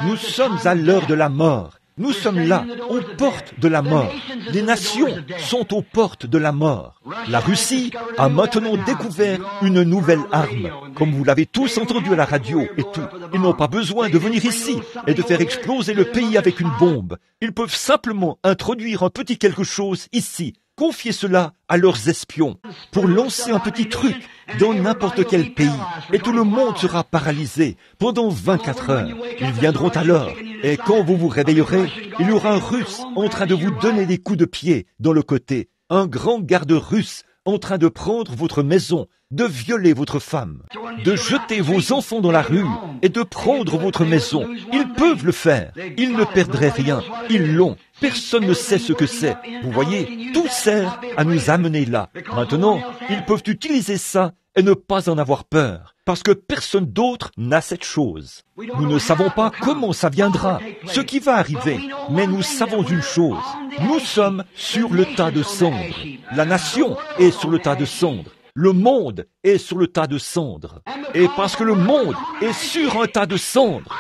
Nous sommes à l'heure de la mort. Nous sommes là, aux portes de la mort. Les nations sont aux portes de la mort. La Russie a maintenant découvert une nouvelle arme. Comme vous l'avez tous entendu à la radio et tout, ils n'ont pas besoin de venir ici et de faire exploser le pays avec une bombe. Ils peuvent simplement introduire un petit quelque chose ici. Confier cela à leurs espions pour lancer un petit truc dans n'importe quel pays et tout le monde sera paralysé pendant 24 heures. Ils viendront alors et quand vous vous réveillerez, il y aura un Russe en train de vous donner des coups de pied dans le côté, un grand garde russe en train de prendre votre maison, de violer votre femme, de jeter vos enfants dans la rue et de prendre votre maison. Ils peuvent le faire. Ils ne perdraient rien. Ils l'ont. Personne ne sait ce que c'est. Vous voyez, tout sert à nous amener là. Maintenant, ils peuvent utiliser ça et ne pas en avoir peur, parce que personne d'autre n'a cette chose. Nous ne savons pas comment ça viendra, ce qui va arriver, mais nous savons une chose. Nous sommes sur le tas de cendres. La nation est sur le tas de cendres. Le monde est sur le tas de cendres. Et parce que le monde est sur un tas de cendres,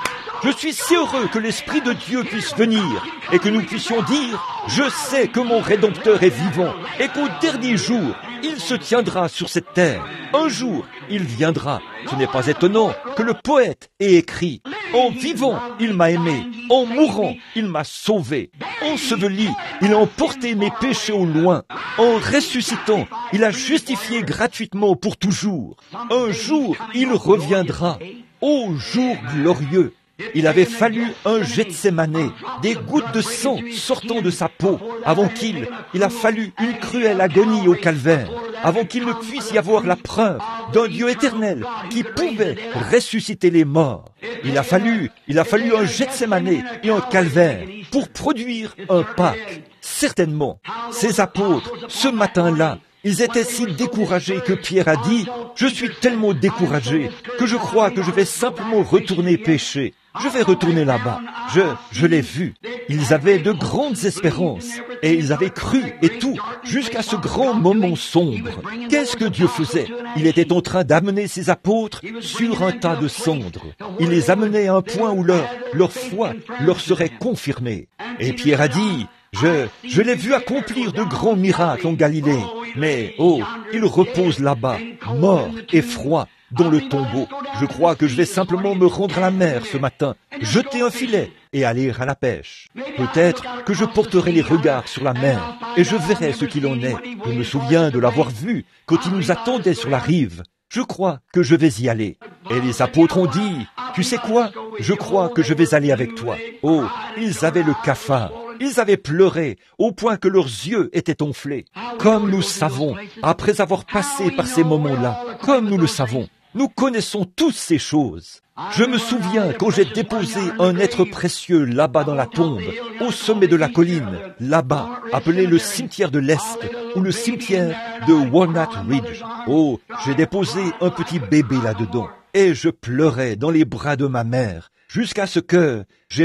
je suis si heureux que l'Esprit de Dieu puisse venir et que nous puissions dire « Je sais que mon Rédempteur est vivant et qu'au dernier jour, il se tiendra sur cette terre. Un jour, il viendra. » Ce n'est pas étonnant que le poète ait écrit « En vivant, il m'a aimé. En mourant, il m'a sauvé. Enseveli, il a emporté mes péchés au loin. En ressuscitant, il a justifié gratuitement pour toujours. Un jour, il reviendra. Ô jour glorieux! » Il avait fallu un Gethsémané, des gouttes de sang sortant de sa peau, avant il a fallu une cruelle agonie au calvaire, avant qu'il ne puisse y avoir la preuve d'un Dieu éternel qui pouvait ressusciter les morts. Il a fallu un Gethsémané et un calvaire pour produire un Pâques. Certainement, ces apôtres, ce matin-là, ils étaient si découragés que Pierre a dit « Je suis tellement découragé que je crois que je vais simplement retourner pécher. Je vais retourner là-bas. Je l'ai vu. » Ils avaient de grandes espérances et ils avaient cru et tout jusqu'à ce grand moment sombre. Qu'est-ce que Dieu faisait? Il était en train d'amener ses apôtres sur un tas de cendres. Il les amenait à un point où leur foi leur serait confirmée. Et Pierre a dit « Je l'ai vu accomplir de grands miracles en Galilée, mais il repose là-bas, mort et froid, dans le tombeau. Je crois que je vais simplement me rendre à la mer ce matin, jeter un filet et aller à la pêche. Peut-être que je porterai les regards sur la mer et je verrai ce qu'il en est. Je me souviens de l'avoir vu quand il nous attendait sur la rive. Je crois que je vais y aller. Et les apôtres ont dit, « Tu sais quoi? Je crois que je vais aller avec toi. » Oh, ils avaient le cafard. Ils avaient pleuré au point que leurs yeux étaient enflés. Comme nous savons, après avoir passé par ces moments-là, comme nous le savons, nous connaissons tous ces choses. Je me souviens quand j'ai déposé un être précieux là-bas dans la tombe, au sommet de la colline, là-bas, appelé le cimetière de l'Est, ou le cimetière de Walnut Ridge. Oh, j'ai déposé un petit bébé là-dedans, et je pleurais dans les bras de ma mère, jusqu'à ce que je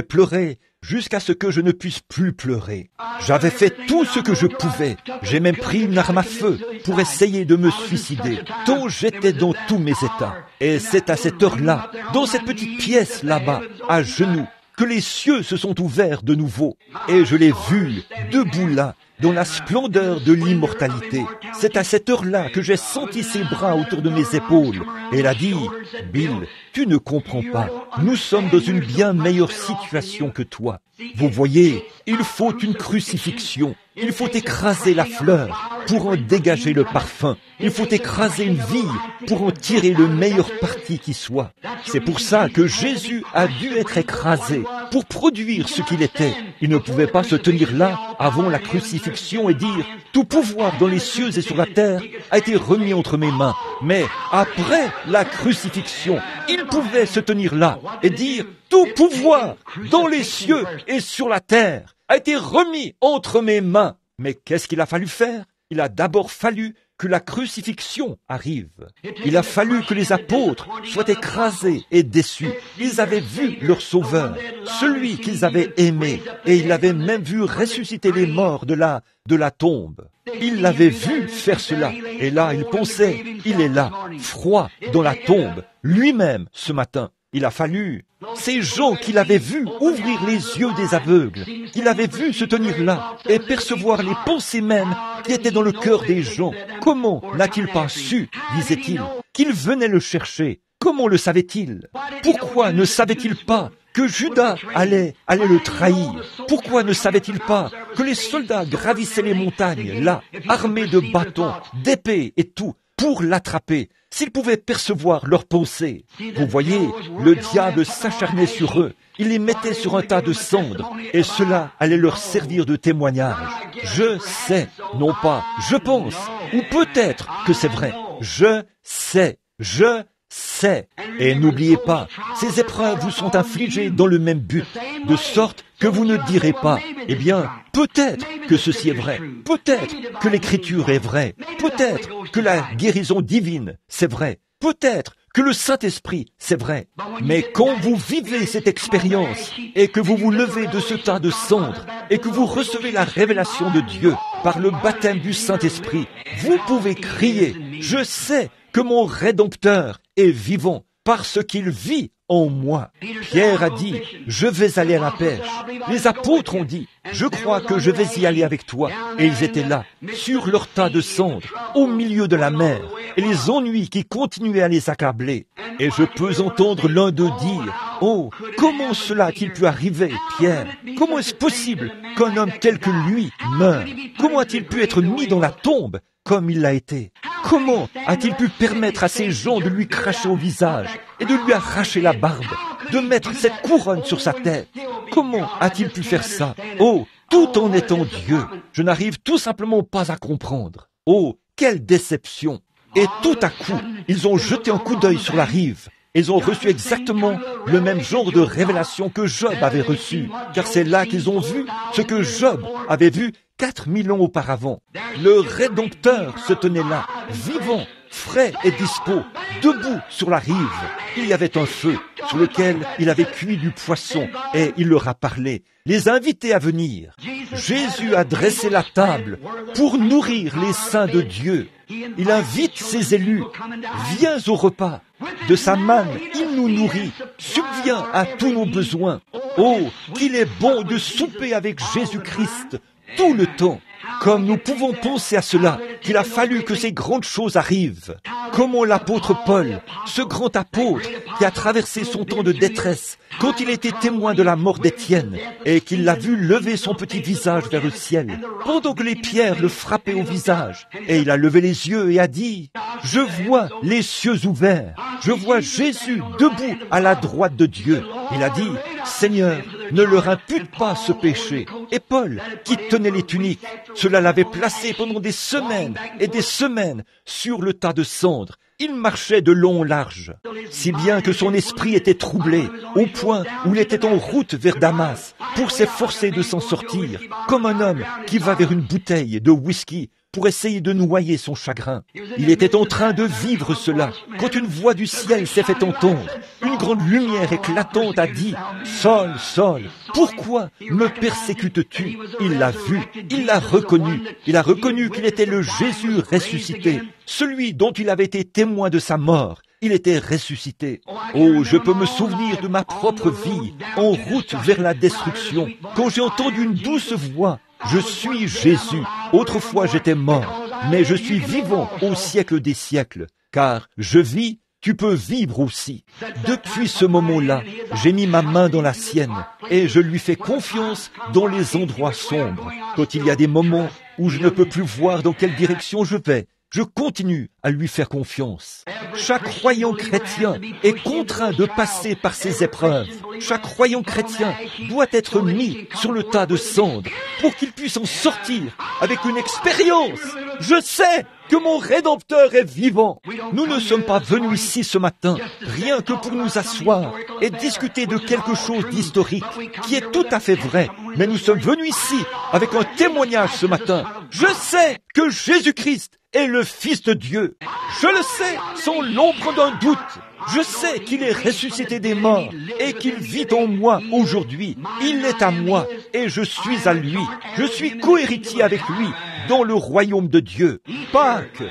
ne puisse plus pleurer. J'avais fait tout ce que je pouvais. J'ai même pris une arme à feu pour essayer de me suicider, tant j'étais dans tous mes états. Et c'est à cette heure-là, dans cette petite pièce là-bas, à genoux, que les cieux se sont ouverts de nouveau. Et je l'ai vu, debout là, dans la splendeur de l'immortalité. C'est à cette heure-là que j'ai senti ses bras autour de mes épaules. Et elle a dit, « Bill, tu ne comprends pas. Nous sommes dans une bien meilleure situation que toi. Vous voyez, il faut une crucifixion. Il faut écraser la fleur pour en dégager le parfum. Il faut écraser une vie pour en tirer le meilleur parti qui soit. C'est pour ça que Jésus a dû être écrasé, pour produire ce qu'il était. Il ne pouvait pas se tenir là avant la crucifixion et dire « Tout pouvoir dans les cieux et sur la terre a été remis entre mes mains. » Mais après la crucifixion, il pouvait se tenir là et dire « Tout pouvoir dans les cieux et sur la terre a été remis entre mes mains. » Mais qu'est-ce qu'il a fallu faire? Il a d'abord fallu que la crucifixion arrive. Il a fallu que les apôtres soient écrasés et déçus. Ils avaient vu leur Sauveur, celui qu'ils avaient aimé, et ils l'avaient même vu ressusciter les morts de la tombe. Ils l'avaient vu faire cela, et là, ils pensaient, il est là, froid, dans la tombe, lui-même, ce matin. Il a fallu ces gens qu'il avait vus ouvrir les yeux des aveugles, qu'il avait vus se tenir là et percevoir les pensées mêmes qui étaient dans le cœur des gens. Comment n'a-t-il pas su, disait-il, qu'il venait le chercher? Comment le savait-il? Pourquoi ne savait-il pas que Judas allait le trahir? Pourquoi ne savait-il pas que les soldats gravissaient les montagnes, là, armés de bâtons, d'épées et tout, pour l'attraper? S'ils pouvaient percevoir leurs pensées. Vous voyez, le diable s'acharnait sur eux. Il les mettait sur un tas de cendres, et cela allait leur servir de témoignage. Je sais, non pas je pense, ou peut-être que c'est vrai. Je sais. Et n'oubliez pas, ces épreuves vous sont infligées dans le même but, de sorte que vous ne direz pas, eh bien, peut-être que ceci est vrai, peut-être que l'Écriture est vraie, peut-être que la guérison divine, c'est vrai, peut-être que le Saint-Esprit, c'est vrai. Mais quand vous vivez cette expérience et que vous vous levez de ce tas de cendres et que vous recevez la révélation de Dieu par le baptême du Saint-Esprit, vous pouvez crier, « Je sais que mon Rédempteur est vivant parce qu'il vit en moi. » Pierre a dit, « Je vais aller à la pêche. » Les apôtres ont dit, « Je crois que je vais y aller avec toi. » Et ils étaient là, sur leur tas de cendres, au milieu de la mer, et les ennuis qui continuaient à les accabler. Et je peux entendre l'un d'eux dire, « Oh, comment cela a-t-il pu arriver, Pierre? Comment est-ce possible qu'un homme tel que lui meure? Comment a-t-il pu être mis dans la tombe comme il l'a été? Comment a-t-il pu permettre à ces gens de lui cracher au visage et de lui arracher la barbe, de mettre cette couronne sur sa tête? Comment a-t-il pu faire ça? Oh, tout en étant Dieu, je n'arrive tout simplement pas à comprendre. Oh, quelle déception! Et tout à coup, ils ont jeté un coup d'œil sur la rive. Ils ont reçu exactement le même genre de révélation que Job avait reçu, car c'est là qu'ils ont vu ce que Job avait vu 4000 ans auparavant. Le Rédempteur se tenait là, vivant, frais et dispo, debout sur la rive. Il y avait un feu sur lequel il avait cuit du poisson et il leur a parlé, les invités à venir. Jésus a dressé la table pour nourrir les saints de Dieu. Il invite ses élus, viens au repas. De sa manne, il nous nourrit, subvient à tous nos besoins. Oh, qu'il est bon de souper avec Jésus-Christ tout le temps. Comme nous pouvons penser à cela, qu'il a fallu que ces grandes choses arrivent. Comment l'apôtre Paul, ce grand apôtre qui a traversé son temps de détresse quand il était témoin de la mort d'Étienne et qu'il l'a vu lever son petit visage vers le ciel, pendant que les pierres le frappaient au visage, et il a levé les yeux et a dit, « Je vois les cieux ouverts, je vois Jésus debout à la droite de Dieu. » Il a dit, « Seigneur, ne leur impute pas ce péché. » Et Paul, qui tenait les tuniques, cela l'avait placé pendant des semaines et des semaines sur le tas de cendres. Il marchait de long en large, si bien que son esprit était troublé, au point où il était en route vers Damas, pour s'efforcer de s'en sortir, comme un homme qui va vers une bouteille de whisky pour essayer de noyer son chagrin. Il était en train de vivre cela, quand une voix du ciel s'est fait entendre. Une grande lumière éclatante a dit, « Saul, Saul, pourquoi me persécutes-tu » Il l'a vu, il l'a reconnu, il a reconnu qu'il était le Jésus ressuscité, celui dont il avait été témoin de sa mort. Il était ressuscité. Oh, je peux me souvenir de ma propre vie, en route vers la destruction, quand j'ai entendu une douce voix. Je suis Jésus. Autrefois j'étais mort, mais je suis vivant au siècle des siècles, car je vis, tu peux vivre aussi. Depuis ce moment-là, j'ai mis ma main dans la sienne et je lui fais confiance dans les endroits sombres. Quand il y a des moments où je ne peux plus voir dans quelle direction je vais, je continue à lui faire confiance. Chaque croyant chrétien est contraint de passer par ces épreuves. Chaque croyant chrétien doit être mis sur le tas de cendres pour qu'il puisse en sortir avec une expérience. Je sais que mon Rédempteur est vivant. Nous ne sommes pas venus ici ce matin rien que pour nous asseoir et discuter de quelque chose d'historique qui est tout à fait vrai. Mais nous sommes venus ici avec un témoignage ce matin. Je sais que Jésus-Christ est le Fils de Dieu. Je le sais, sans l'ombre d'un doute. Je sais qu'il est ressuscité des morts et qu'il vit en moi aujourd'hui. Il est à moi et je suis à lui. Je suis cohéritier avec lui dans le royaume de Dieu. Pâques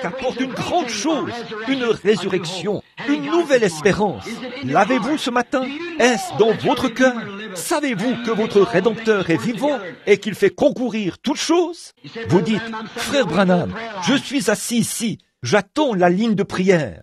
apporte une grande chose, une résurrection, une nouvelle espérance. L'avez-vous ce matin? Est-ce dans votre cœur? Savez-vous que votre Rédempteur est vivant et qu'il fait concourir toutes choses? Vous dites, frère Branham, je suis assis ici, j'attends la ligne de prière.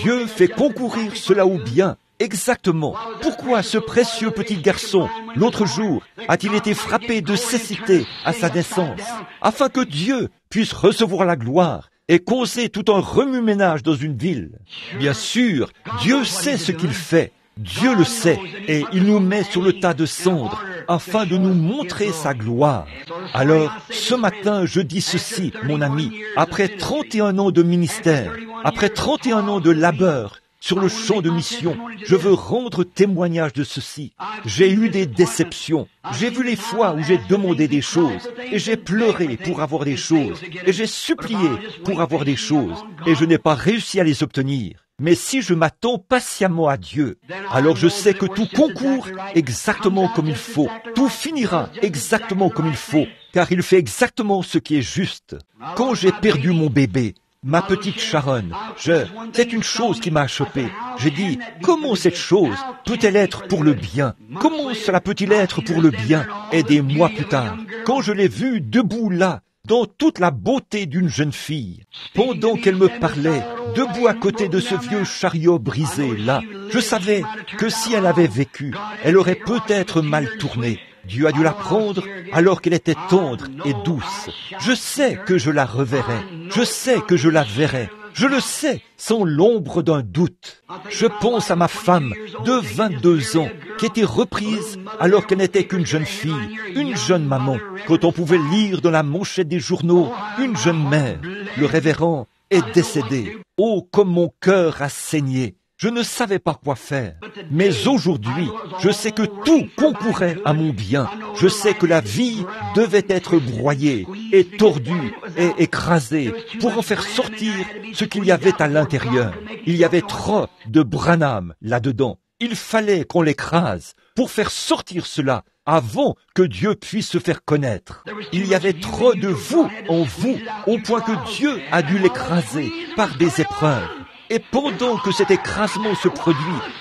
Dieu fait concourir cela au bien. Exactement. Pourquoi ce précieux petit garçon, l'autre jour, a-t-il été frappé de cécité à sa naissance, afin que Dieu puisse recevoir la gloire et causer tout un remue-ménage dans une ville? Bien sûr, Dieu sait ce qu'il fait. Dieu le sait, et il nous met sur le tas de cendres afin de nous montrer sa gloire. Alors, ce matin, je dis ceci, mon ami, après 31 ans de ministère, après 31 ans de labeur sur le champ de mission, je veux rendre témoignage de ceci. J'ai eu des déceptions. J'ai vu les fois où j'ai demandé des choses, et j'ai pleuré pour avoir des choses, et j'ai supplié pour avoir des choses, et je n'ai pas réussi à les obtenir. Mais si je m'attends patiemment à Dieu, alors je sais que tout concourt exactement comme il faut. Tout finira exactement comme il faut, car il fait exactement ce qui est juste. Quand j'ai perdu mon bébé, ma petite Sharon, c'est une chose qui m'a achoppé. J'ai dit, comment cette chose peut-elle être pour le bien? Comment cela peut-il être pour le bien? Et des mois plus tard, quand je l'ai vue debout là, dans toute la beauté d'une jeune fille, pendant qu'elle me parlait, debout à côté de ce vieux chariot brisé là, je savais que si elle avait vécu, elle aurait peut-être mal tourné. Dieu a dû la prendre alors qu'elle était tendre et douce. Je sais que je la reverrai, je sais que je la verrai. Je le sais, sans l'ombre d'un doute. Je pense à ma femme de 22 ans, qui était reprise alors qu'elle n'était qu'une jeune fille, une jeune maman. Quand on pouvait lire dans la manchette des journaux, une jeune mère. Le révérend est décédé. Oh, comme mon cœur a saigné. Je ne savais pas quoi faire. Mais aujourd'hui, je sais que tout concourait à mon bien. Je sais que la vie devait être broyée et tordue et écrasée pour en faire sortir ce qu'il y avait à l'intérieur. Il y avait trop de Branham là-dedans. Il fallait qu'on l'écrase pour faire sortir cela avant que Dieu puisse se faire connaître. Il y avait trop de vous en vous, au point que Dieu a dû l'écraser par des épreuves. Et pendant que cet écrasement se produit,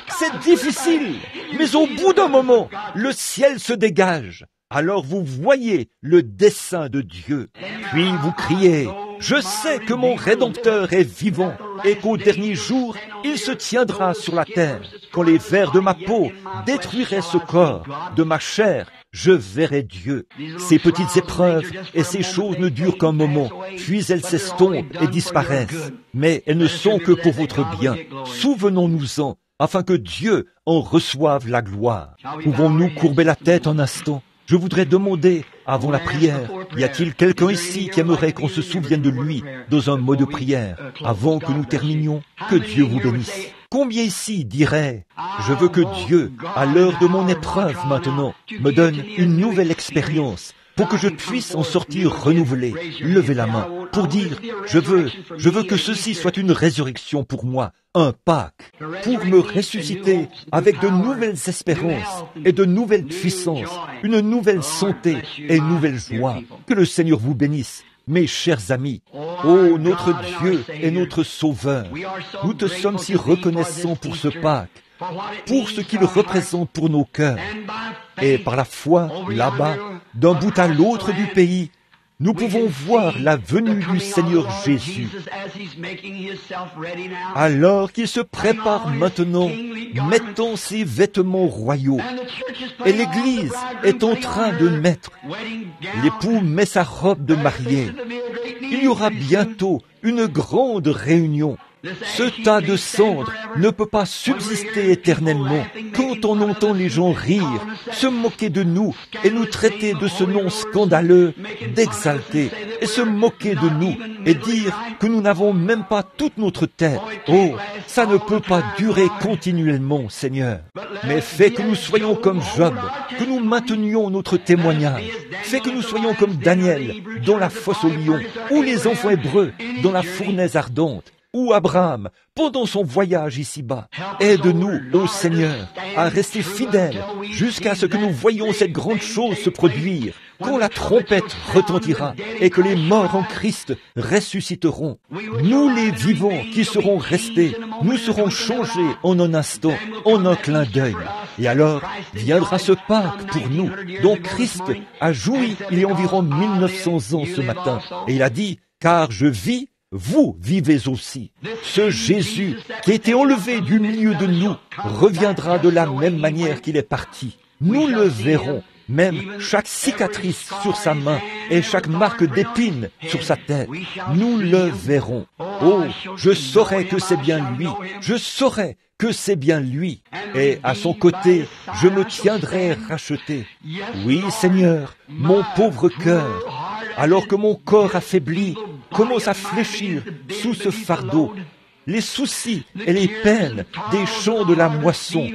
c'est difficile, mais au bout d'un moment, le ciel se dégage. Alors vous voyez le dessein de Dieu. Puis vous criez, Je sais que mon Rédempteur est vivant et qu'au dernier jour, il se tiendra sur la terre. Quand les vers de ma peau détruiraient ce corps, de ma chair, je verrai Dieu. Ces petites épreuves et ces choses ne durent qu'un moment, puis elles s'estompent et disparaissent. Mais elles ne sont que pour votre bien. Souvenons-nous-en, afin que Dieu en reçoive la gloire. Pouvons-nous courber la tête un instant? Je voudrais demander, avant la prière, y a-t-il quelqu'un ici qui aimerait qu'on se souvienne de lui dans un mot de prière, avant que nous terminions? Que Dieu vous bénisse. Combien ici dirait, je veux que Dieu, à l'heure de mon épreuve maintenant, me donne une nouvelle expérience, pour que je puisse en sortir renouvelé. Levez la main pour dire, je veux que ceci soit une résurrection pour moi, un Pâques, pour me ressusciter avec de nouvelles espérances et de nouvelles puissances, une nouvelle santé et une nouvelle joie. Que le Seigneur vous bénisse. Mes chers amis, ô notre Dieu et notre Sauveur, nous te sommes si reconnaissants pour ce Pâques, pour ce qu'il représente pour nos cœurs. Et par la foi, là-bas, d'un bout à l'autre du pays, nous pouvons voir la venue du Seigneur Jésus. Alors qu'il se prépare maintenant, mettant ses vêtements royaux, et l'Église est en train de mettre, l'époux met sa robe de mariée. Il y aura bientôt une grande réunion. Ce tas de cendres ne peut pas subsister éternellement. Quand on entend les gens rire, se moquer de nous et nous traiter de ce nom scandaleux, d'exalter, et se moquer de nous et dire que nous n'avons même pas toute notre tête. Oh, ça ne peut pas durer continuellement, Seigneur. Mais fais que nous soyons comme Job, que nous maintenions notre témoignage. Fais que nous soyons comme Daniel, dans la fosse aux lions, ou les enfants hébreux, dans la fournaise ardente, ou Abraham, pendant son voyage ici-bas. Aide-nous, ô Seigneur, à rester fidèles jusqu'à ce que nous voyions cette grande chose se produire, quand la trompette retentira et que les morts en Christ ressusciteront. Nous les vivants qui serons restés, nous serons changés en un instant, en un clin d'œil. Et alors viendra ce Pâques pour nous, dont Christ a joui il y a environ 1900 ans ce matin. Et il a dit, car je vis, vous vivez aussi. Ce Jésus qui a été enlevé du milieu de nous reviendra de la même manière qu'il est parti. Nous le verrons, même chaque cicatrice sur sa main et chaque marque d'épine sur sa tête. Nous le verrons. Oh, je saurai que c'est bien lui. Je saurai que c'est bien lui. Et à son côté, je me tiendrai racheté. Oui, Seigneur, mon pauvre cœur, alors que mon corps affaibli commence à fléchir sous ce fardeau, les soucis et les peines des champs de la moisson,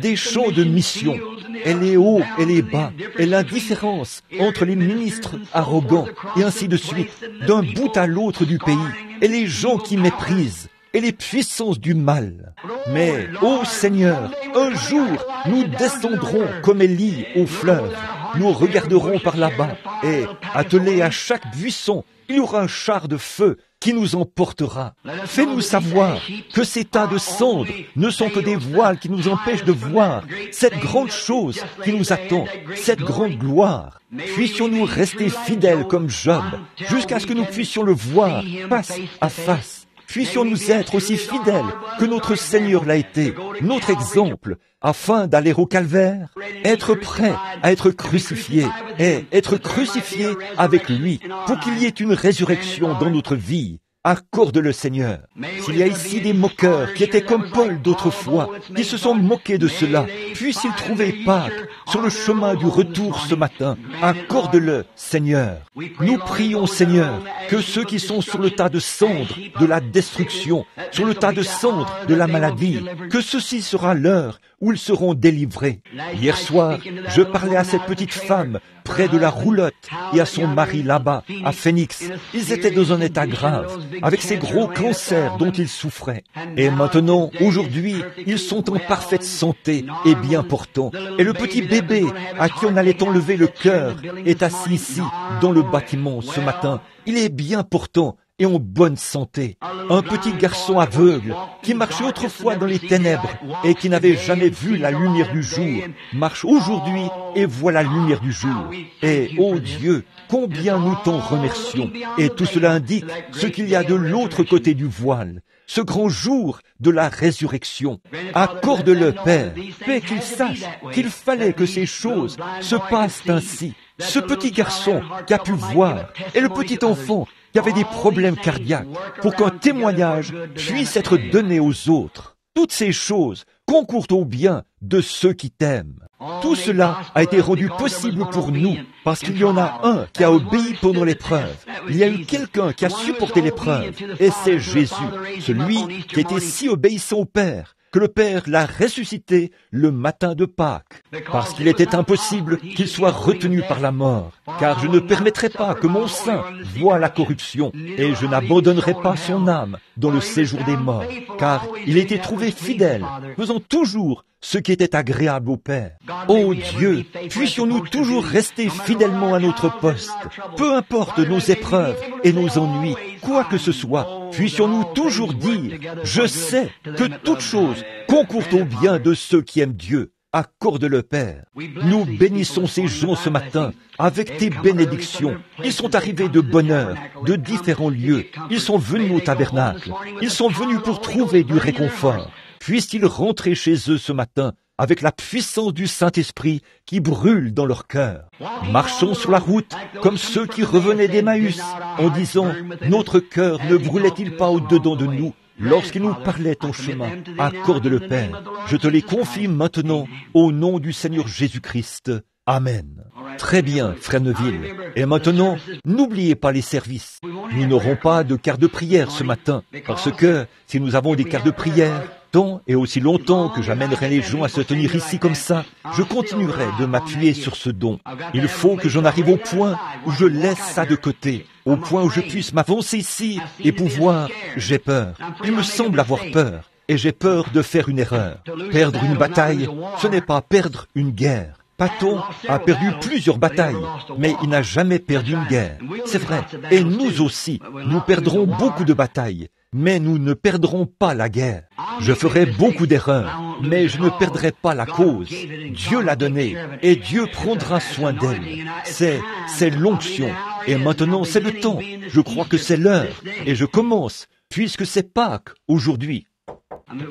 des champs de mission, et les hauts et les bas, et l'indifférence entre les ministres arrogants, et ainsi de suite, d'un bout à l'autre du pays, et les gens qui méprisent, et les puissances du mal. Mais, ô Seigneur, un jour, nous descendrons comme Élie au fleuve. Nous regarderons par là-bas, et, attelés à chaque buisson, il y aura un char de feu qui nous emportera. Fais-nous savoir que ces tas de cendres ne sont que des voiles qui nous empêchent de voir cette grande chose qui nous attend, cette grande gloire. Puissions-nous rester fidèles comme Job, jusqu'à ce que nous puissions le voir face à face. Puissions-nous être aussi fidèles que notre Seigneur l'a été, notre exemple, afin d'aller au calvaire, être prêt à être crucifié et être crucifié avec lui pour qu'il y ait une résurrection dans notre vie. Accorde-le, Seigneur. S'il y a ici des moqueurs qui étaient comme Paul d'autrefois, qui se sont moqués de cela, puissent-ils trouver Pâques sur le chemin du retour ce matin. Accorde-le, Seigneur. Nous prions, Seigneur, que ceux qui sont sur le tas de cendres de la destruction, sur le tas de cendres de la maladie, que ceci sera l'heure où ils seront délivrés. Hier soir, je parlais à cette petite femme près de la roulotte et à son mari là-bas, à Phoenix. Ils étaient dans un état grave, avec ces gros cancers dont ils souffraient. Et maintenant, aujourd'hui, ils sont en parfaite santé et bien portants. Et le petit bébé à qui on allait enlever le cœur est assis ici, dans le bâtiment, ce matin. Il est bien portant et en bonne santé. Un petit garçon aveugle qui marchait autrefois dans les ténèbres et qui n'avait jamais vu la lumière du jour, marche aujourd'hui et voit la lumière du jour. Et, ô Dieu, combien nous t'en remercions. Et tout cela indique ce qu'il y a de l'autre côté du voile, ce grand jour de la résurrection. Accorde-le, Père, fais qu'il sache qu'il fallait que ces choses se passent ainsi. Ce petit garçon qui a pu voir et le petit enfant qui avait des problèmes cardiaques, pour qu'un témoignage puisse être donné aux autres. Toutes ces choses concourent au bien de ceux qui t'aiment. Tout cela a été rendu possible pour nous, parce qu'il y en a un qui a obéi pendant l'épreuve. Il y a eu quelqu'un qui a supporté l'épreuve, et c'est Jésus, celui qui était si obéissant au Père, que le Père l'a ressuscité le matin de Pâques, parce qu'il était impossible qu'il soit retenu par la mort, car je ne permettrai pas que mon sein voie la corruption, et je n'abandonnerai pas son âme dans le séjour des morts, car il était trouvé fidèle, faisant toujours ce qui était agréable au Père. Ô Dieu, puissions-nous toujours rester fidèlement à notre poste, peu importe nos épreuves et nos ennuis, quoi que ce soit, puissions-nous toujours dire, je sais que toutes choses concourent au bien de ceux qui aiment Dieu. Accorde-le, Père. Nous bénissons ces gens ce matin avec tes bénédictions. Ils sont arrivés de bonne heure, de différents lieux. Ils sont venus au tabernacle. Ils sont venus pour trouver du réconfort. Puissent-ils rentrer chez eux ce matin avec la puissance du Saint-Esprit qui brûle dans leur cœur. Marchons sur la route comme ceux qui revenaient d'Emmaüs en disant « Notre cœur ne brûlait-il pas au-dedans de nous ?» lorsqu'il nous parlait en chemin. Accorde-le, Père. Je te les confie maintenant au nom du Seigneur Jésus-Christ. Amen. Très bien, frère Neville. Et maintenant, n'oubliez pas les services. Nous n'aurons pas de quart de prière ce matin, parce que si nous avons des quarts de prière, tant et aussi longtemps que j'amènerai les gens à se tenir ici comme ça, je continuerai de m'appuyer sur ce don. Il faut que j'en arrive au point où je laisse ça de côté, au point où je puisse m'avancer ici et pouvoir... J'ai peur. Il me semble avoir peur. Et j'ai peur de faire une erreur. Perdre une bataille, ce n'est pas perdre une guerre. Patton a perdu plusieurs batailles, mais il n'a jamais perdu une guerre. C'est vrai. Et nous aussi, nous perdrons beaucoup de batailles, mais nous ne perdrons pas la guerre. Je ferai beaucoup d'erreurs, mais je ne perdrai pas la cause. Dieu l'a donnée, et Dieu prendra soin d'elle. C'est l'onction. Et maintenant, c'est le temps. Je crois que c'est l'heure. Et je commence, puisque c'est Pâques aujourd'hui.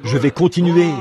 Je vais continuer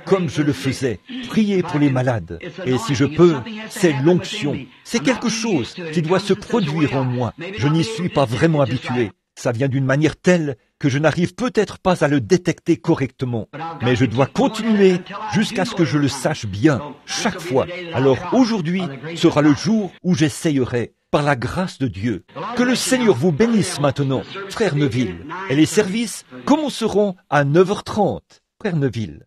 comme je le faisais, prier pour les malades. Et si je peux, c'est l'onction. C'est quelque chose qui doit se produire en moi. Je n'y suis pas vraiment habitué. Ça vient d'une manière telle que je n'arrive peut-être pas à le détecter correctement. Mais je dois continuer jusqu'à ce que je le sache bien, chaque fois. Alors aujourd'hui sera le jour où j'essayerai, par la grâce de Dieu. Que le Seigneur vous bénisse maintenant, frère Neville. Et les services commenceront à 9h30, frère Neville.